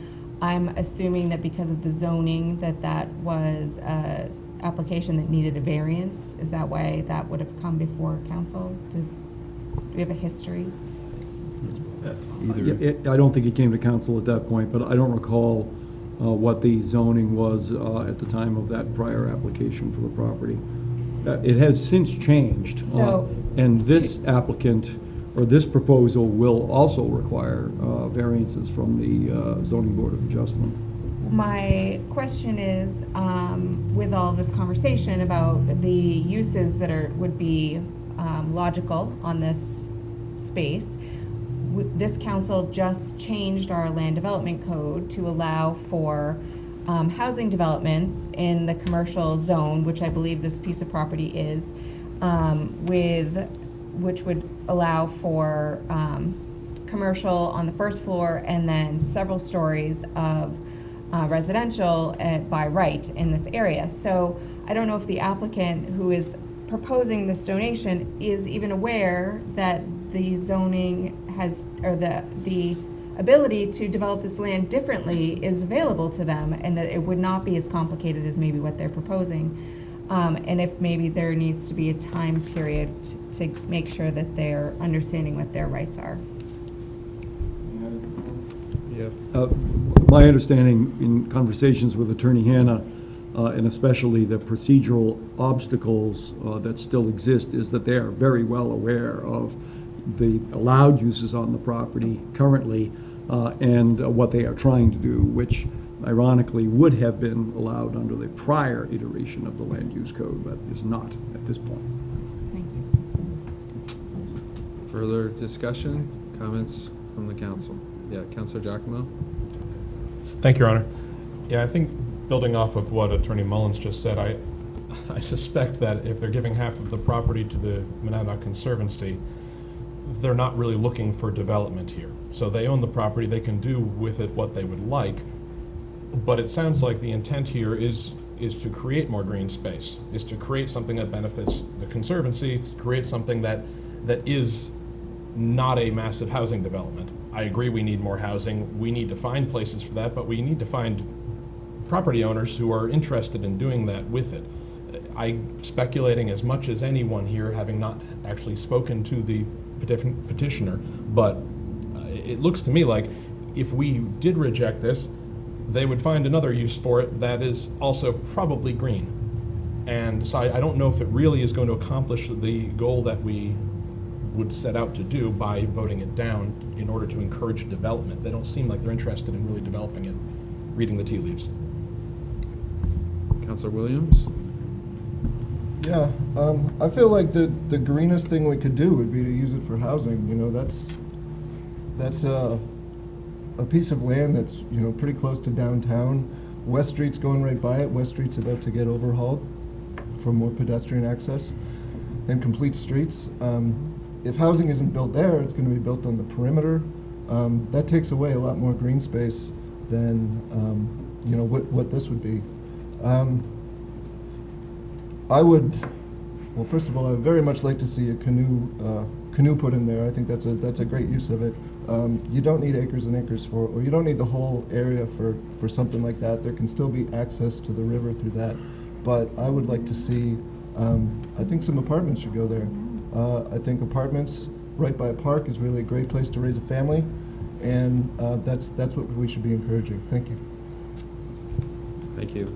I'm assuming that because of the zoning that was an application that needed a variance. Is that why that would have come before council? Do we have a history? I don't think it came to council at that point, but I don't recall what the zoning was at the time of that prior application for the property. It has since changed. And this applicant, or this proposal, will also require variances from the Zoning Board of Adjustment. My question is, with all this conversation about the uses that would be logical on this space, this council just changed our land development code to allow for housing developments in the commercial zone, which I believe this piece of property is, which would allow for commercial on the first floor and then several stories of residential by right in this area. So I don't know if the applicant who is proposing this donation is even aware that the zoning has, or the ability to develop this land differently is available to them, and that it would not be as complicated as maybe what they're proposing. And if maybe there needs to be a time period to make sure that they're understanding what their rights are. My understanding in conversations with Attorney Hanna, and especially the procedural obstacles that still exist, is that they are very well aware of the allowed uses on the property currently and what they are trying to do, which ironically would have been allowed under the prior iteration of the land use code, but is not at this point. Thank you. Further discussion, comments from the council? Yeah, Councilor Giacomo? Thank you, Your Honor. Yeah, I think building off of what Attorney Mullins just said, I suspect that if they're giving half of the property to the Monadnock Conservancy, they're not really looking for development here. So they own the property, they can do with it what they would like, but it sounds like the intent here is to create more green space, is to create something that benefits the Conservancy, to create something that is not a massive housing development. I agree we need more housing, we need to find places for that, but we need to find property owners who are interested in doing that with it. I'm speculating as much as anyone here, having not actually spoken to the petitioner, but it looks to me like if we did reject this, they would find another use for it that is also probably green. And so I don't know if it really is going to accomplish the goal that we would set out to do by voting it down in order to encourage development. They don't seem like they're interested in really developing it, reading the tea leaves. Councilor Williams? Yeah, I feel like the greenest thing we could do would be to use it for housing. You know, that's a piece of land that's, you know, pretty close to downtown. West Street's going right by it. West Street's about to get overhauled for more pedestrian access and complete streets. If housing isn't built there, it's going to be built on the perimeter. That takes away a lot more green space than you know what this would be. I would, well, first of all, I would very much like to see a canoe put in there. I think that's a great use of it. You don't need acres and acres for, or you don't need the whole area for something like that. There can still be access to the river through that. But I would like to see, I think some apartments should go there. I think apartments right by a park is really a great place to raise a family, and that's what we should be encouraging. Thank you. Thank you.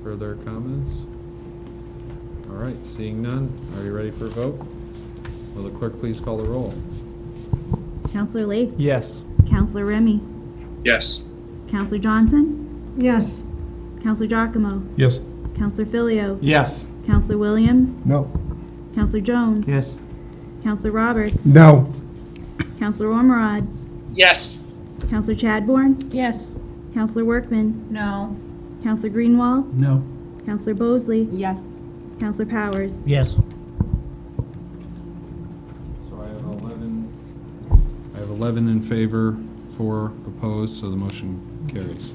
Further comments? All right, seeing none, are you ready for a vote? Will the clerk please call the roll? Counselor Lake? Yes. Counselor Remy? Yes. Counselor Johnson? Yes. Counselor Giacomo? Yes. Counselor Filio? Yes. Counselor Williams? No. Counselor Jones? Yes. Counselor Roberts? No. Counselor Ormerod? Yes. Counselor Chadbourne? Yes. Counselor Workman? No. Counselor Greenwald? No. Counselor Bosley? Yes. Counselor Powers? Yes. So I have 11 in favor, 4 opposed, so the motion carries.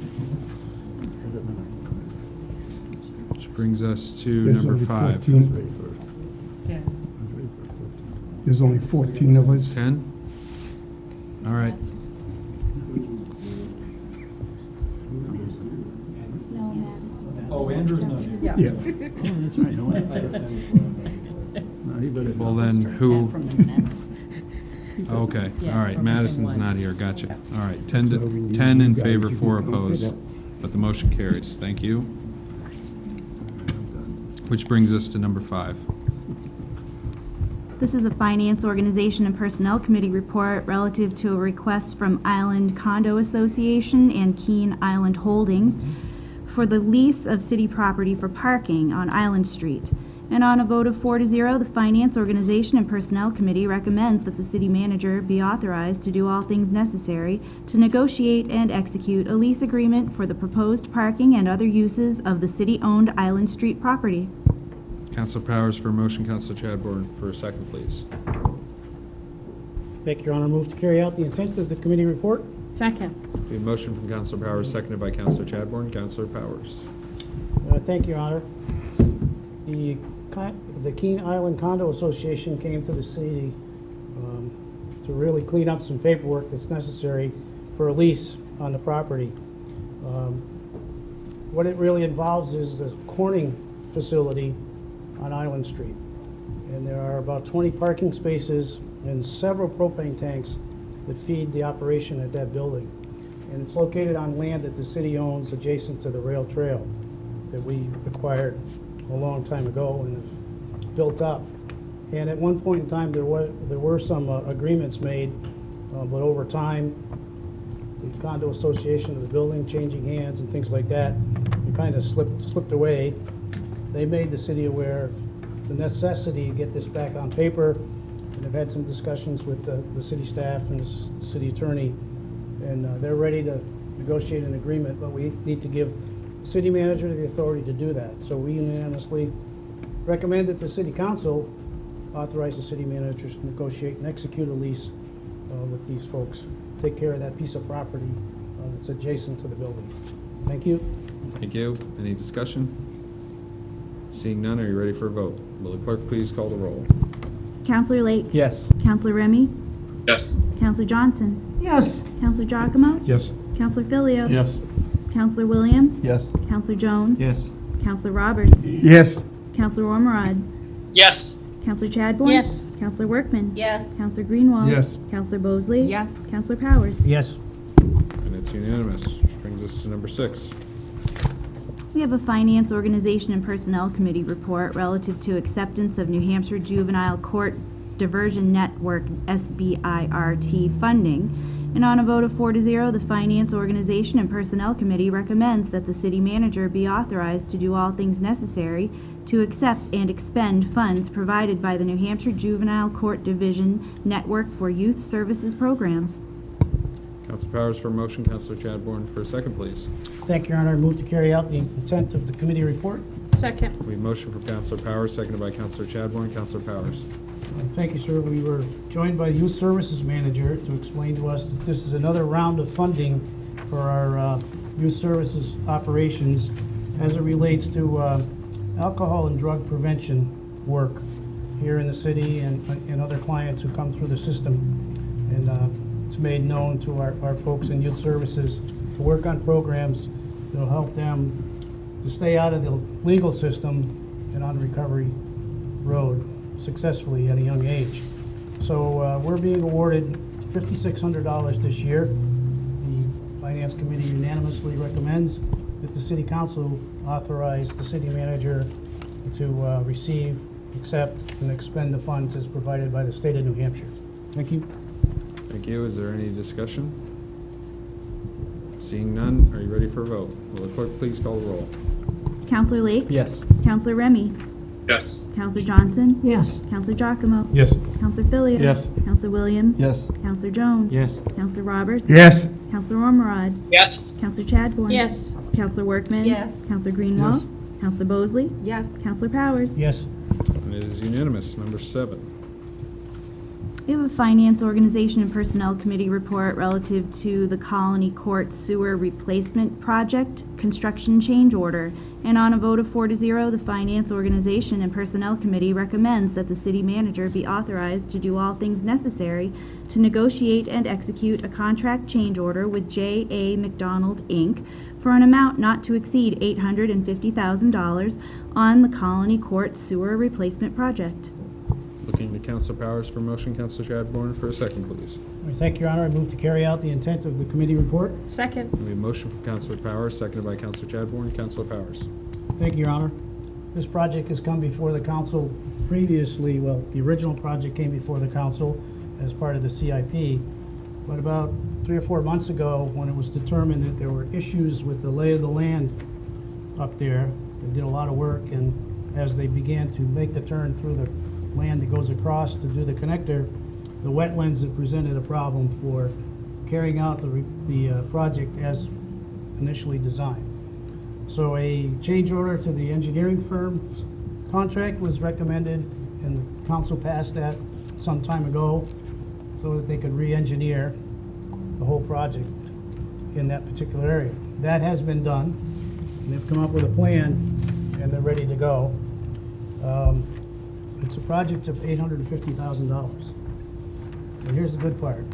Which brings us to There's number only 5. 14. There's only 14 of us. 10? All right. Oh, Andrew's not here. Yeah. That's right. Well, then, who? Okay, all right, Madison's not here, gotcha. All right, 10 in favor, 4 opposed, but the motion carries. Thank you. Which brings us to number 5. This is a Finance, Organization, and Personnel Committee report relative to a request from Island Condo Association and Keene Island Holdings for the lease of city property for parking on Island Street. And on a vote of 4-0, the Finance, Organization, and Personnel Committee recommends that the city manager be authorized to do all things necessary to negotiate and execute a lease agreement for the proposed parking and other uses of the city-owned Island Street property. Councilor Powers for a motion, Councilor Chadbourne for a second, please. Thank you, Your Honor. Move to carry out the intent of the committee report. Second. We have a motion from Councilor Powers, seconded by Councilor Chadbourne. Councilor Powers. Thank you, Your Honor. The Keene Island Condo Association came to the city to really clean up some paperwork that's necessary for a lease on the property. What it really involves is the Corning facility on Island Street. And there are about 20 parking spaces and several propane tanks that feed the operation at that building. And it's located on land that the city owns adjacent to the rail trail that we acquired a long time ago and have built up. And at one point in time, there were some agreements made, but over time, the condo association of the building changing hands and things like that, it kind of slipped away. They made the city aware of the necessity to get this back on paper, and have had some discussions with the city staff and the city attorney, and they're ready to negotiate an agreement, but we need to give the city manager the authority to do that. So we unanimously recommend that the city council authorize the city manager to negotiate and execute a lease with these folks. Take care of that piece of property that's adjacent to the building. Thank you. Thank you. Any discussion? Seeing none, are you ready for a vote? Will the clerk please call the roll? Counselor Lake? Yes. Counselor Remy? Yes. Counselor Johnson? Yes. Counselor Giacomo? Yes. Counselor Filio? Yes. Counselor Williams? Yes. Counselor Jones? Yes. Counselor Roberts? Yes. Counselor Ormerod? Yes. Counselor Chadbourne? Yes. Counselor Workman. Yes. Counselor Greenwald. Yes. Counselor Bosley. Yes. Counselor Powers. Yes. And it's unanimous, which brings us to number 6. We have a Finance, Organization, and Personnel Committee report relative to acceptance of New Hampshire Juvenile Court Diversion Network SBIRT funding. And on a vote of 4 to 0, the Finance, Organization, and Personnel Committee recommends that the city manager be authorized to do all things necessary to accept and expend funds provided by the New Hampshire Juvenile Court Division Network for Youth Services Programs. Counselor Powers for a motion, Counselor Chadbourne for a second, please. Thank you, Your Honor. I move to carry out the intent of the committee report. Second. We have a motion from Counselor Powers, seconded by Counselor Chadbourne. Counselor Powers. Thank you, sir. We were joined by the Youth Services Manager to explain to us that this is another round of funding for our youth services operations as it relates to alcohol and drug prevention work here in the city and other clients who come through the system. And it's made known to our folks in youth services to work on programs that will help them to stay out of the legal system and on recovery road successfully at a young age. So we're being awarded $5,600 this year. The Finance Committee unanimously recommends that the City Council authorize the city manager to receive, accept, and expend the funds as provided by the state of New Hampshire. Thank you. Thank you. Is there any discussion? Seeing none, are you ready for a vote? Will the clerk please call the roll? Counselor Lake. Yes. Counselor Remy. Yes. Counselor Johnson. Yes. Counselor Giacomo. Yes. Counselor Filio. Yes. Counselor Williams. Yes. Counselor Jones. Yes. Counselor Roberts. Yes. Counselor Ormerod. Yes. Counselor Chadbourne. Yes. Counselor Workman. Yes. Counselor Greenwald. Yes. Counselor Bosley. Yes. Counselor Powers. Yes. And it is unanimous. Number 7. We have a Finance, Organization, and Personnel Committee report relative to the Colony Court Sewer Replacement Project Construction Change Order. And on a vote of 4 to 0, the Finance, Organization, and Personnel Committee recommends that the city manager be authorized to do all things necessary to negotiate and execute a contract change order with J.A. McDonald, Inc. for an amount not to exceed $850,000 on the Colony Court Sewer Replacement Project. Looking to Counselor Powers for a motion, Counselor Chadbourne for a second, please. Thank you, Your Honor. I move to carry out the intent of the committee report. Second. We have a motion from Counselor Powers, seconded by Counselor Chadbourne. Counselor Powers. Thank you, Your Honor. This project has come before the council previously. Well, the original project came before the council as part of the CIP. But about 3 or 4 months ago, when it was determined that there were issues with the lay of the land up there, they did a lot of work, and as they began to make the turn through the land that goes across to do the connector, the wetlands have presented a problem for carrying out the project as initially designed. So a change order to the engineering firm's contract was recommended, and the council passed that some time ago so that they could re-engineer the whole project in that particular area. That has been done, and they've come up with a plan, and they're ready to go. It's a project of $850,000. And here's the good part.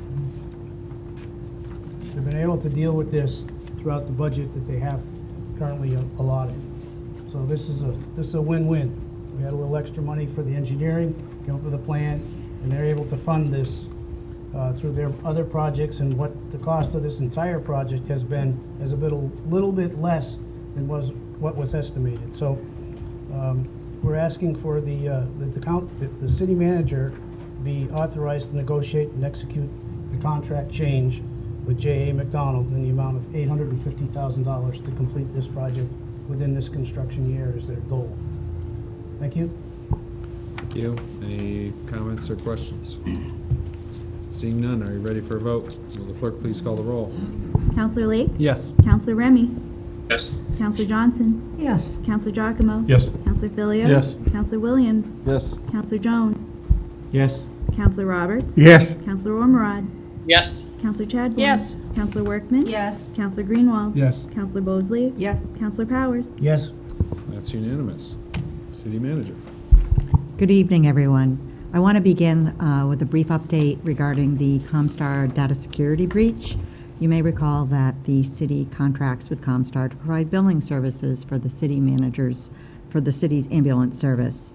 They've been able to deal with this throughout the budget that they have currently allotted. So this is a win-win. We had a little extra money for the engineering, came up with a plan, and they're able to fund this through their other projects, and what the cost of this entire project has been is a little bit less than what was estimated. So we're asking for the city manager be authorized to negotiate and execute the contract change with J.A. McDonald in the amount of $850,000 to complete this project within this construction year is their goal. Thank you. Thank you. Any comments or questions? Seeing none, are you ready for a vote? Will the clerk please call the roll? Counselor Lake. Yes. Counselor Remy. Yes. Counselor Johnson. Yes. Counselor Giacomo. Yes. Counselor Filio. Yes. Counselor Williams. Yes. Counselor Jones. Yes. Counselor Roberts. Yes. Counselor Ormerod. Yes. Counselor Chadbourne. Yes. Counselor Workman. Yes. Counselor Greenwald. Yes. Counselor Bosley. Yes. Counselor Powers. Yes. That's unanimous. City Manager. Good evening, everyone. I want to begin with a brief update regarding the Comstar data security breach. You may recall that the city contracts with Comstar to provide billing services for the city managers for the city's ambulance service.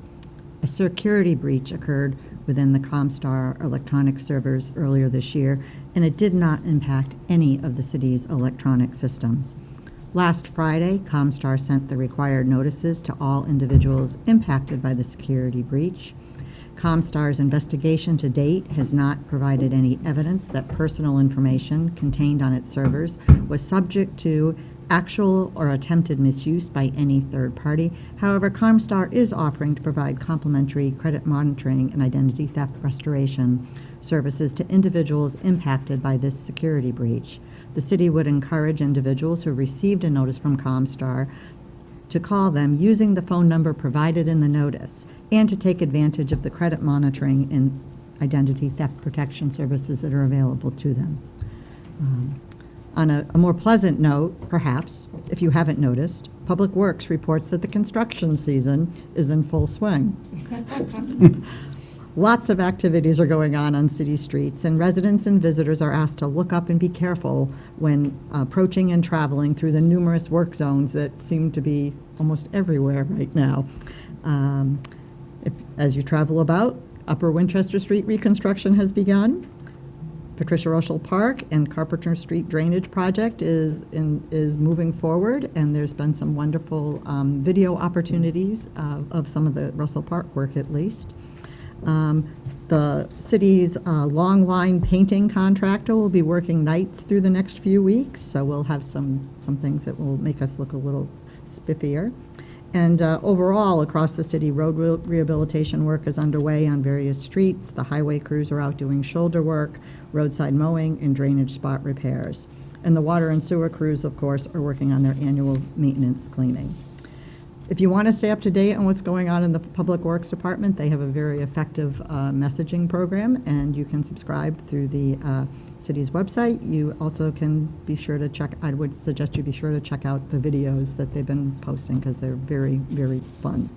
A security breach occurred within the Comstar electronic servers earlier this year, and it did not impact any of the city's electronic systems. Last Friday, Comstar sent the required notices to all individuals impacted by the security breach. Comstar's investigation to date has not provided any evidence that personal information contained on its servers was subject to actual or attempted misuse by any third party. However, Comstar is offering to provide complimentary credit monitoring and identity theft restoration services to individuals impacted by this security breach. The city would encourage individuals who received a notice from Comstar to call them using the phone number provided in the notice and to take advantage of the credit monitoring and identity theft protection services that are available to them. On a more pleasant note, perhaps, if you haven't noticed, Public Works reports that the construction season is in full swing. Lots of activities are going on city streets, and residents and visitors are asked to look up and be careful when approaching and traveling through the numerous work zones that seem to be almost everywhere right now. As you travel about, Upper Winchester Street reconstruction has begun. Patricia Russell Park and Carpenter Street drainage project is moving forward, and there's been some wonderful video opportunities of some of the Russell Park work at least. The city's long line painting contractor will be working nights through the next few weeks, so we'll have some things that will make us look a little spiffier. And overall, across the city, road rehabilitation work is underway on various streets. The highway crews are out doing shoulder work, roadside mowing, and drainage spot repairs. And the water and sewer crews, of course, are working on their annual maintenance cleaning. If you want to stay up to date on what's going on in the Public Works Department, they have a very effective messaging program, and you can subscribe through the city's website. You also can be sure to check, I would suggest you be sure to check out the videos that they've been posting because they're very, very fun.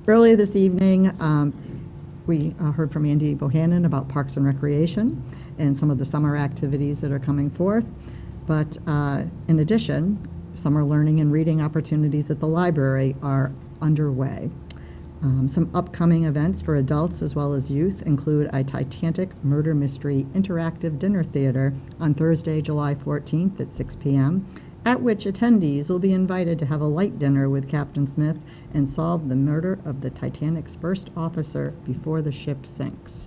Earlier this evening, we heard from Andy Bohannon about Parks and Recreation and some of the summer activities that are coming forth. But in addition, summer learning and reading opportunities at the library are underway. Some upcoming events for adults as well as youth include a Titanic Murder Mystery Interactive Dinner Theater on Thursday, July 14th at 6 p.m., at which attendees will be invited to have a light dinner with Captain Smith and solve the murder of the Titanic's first officer before the ship sinks.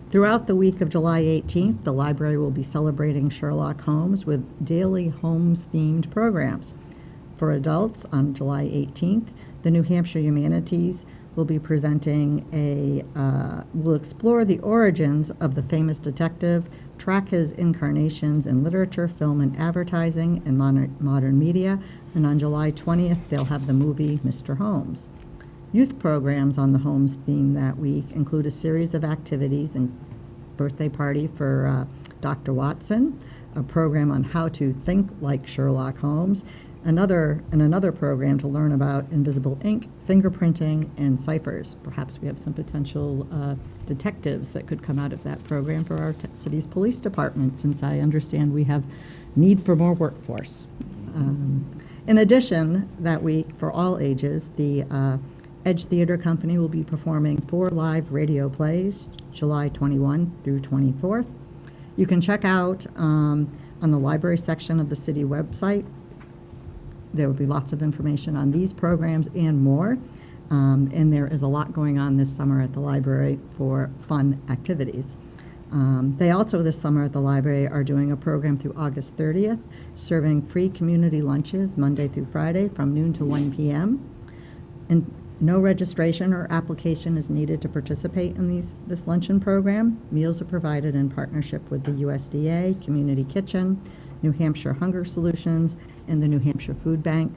Throughout the week of July 18th, the library will be celebrating Sherlock Holmes with daily Holmes-themed programs. For adults, on July 18th, the New Hampshire Humanities will be presenting will explore the origins of the famous detective, track his incarnations in literature, film, and advertising, and modern media. And on July 20th, they'll have the movie Mr. Holmes. Youth programs on the Holmes theme that week include a series of activities and birthday party for Dr. Watson, a program on how to think like Sherlock Holmes, another program to learn about invisible ink, fingerprinting, and ciphers. Perhaps we have some potential detectives that could come out of that program for our city's police department, since I understand we have need for more workforce. In addition, that week, for all ages, the Edge Theater Company will be performing 4 live radio plays, July 21 through 24th. You can check out on the library section of the city website. There will be lots of information on these programs and more. And there is a lot going on this summer at the library for fun activities. They also this summer at the library are doing a program through August 30th, serving free community lunches Monday through Friday from noon to 1 p.m. And no registration or application is needed to participate in this luncheon program. Meals are provided in partnership with the USDA, Community Kitchen, New Hampshire Hunger Solutions, and the New Hampshire Food Bank.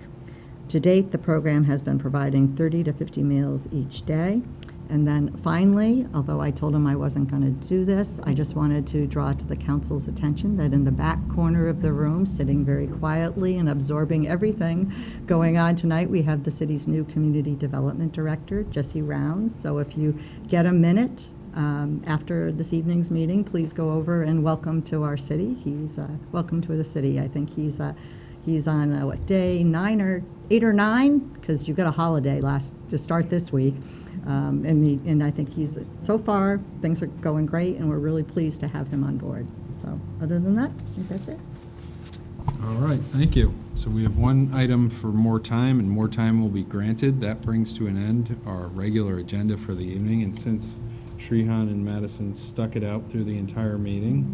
To date, the program has been providing 30 to 50 meals each day. And then finally, although I told him I wasn't going to do this, I just wanted to draw to the council's attention that in the back corner of the room, sitting very quietly and absorbing everything going on tonight, we have the city's new community development director, Jesse Rounds. So if you get a minute after this evening's meeting, please go over and welcome to our city. He's welcome to the city. I think he's on what, day 9 or 8 or 9, because you got a holiday to start this week. And I think so far, things are going great, and we're really pleased to have him on board. So other than that, I think that's it. All right, thank you. So we have one item for more time, and more time will be granted. That brings to an end our regular agenda for the evening, and since Srihan and Madison stuck it out through the entire meeting,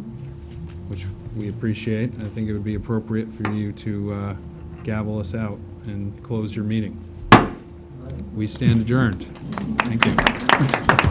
which we appreciate, I think it would be appropriate for you to gavel us out and close your meeting. We stand adjourned. Thank you.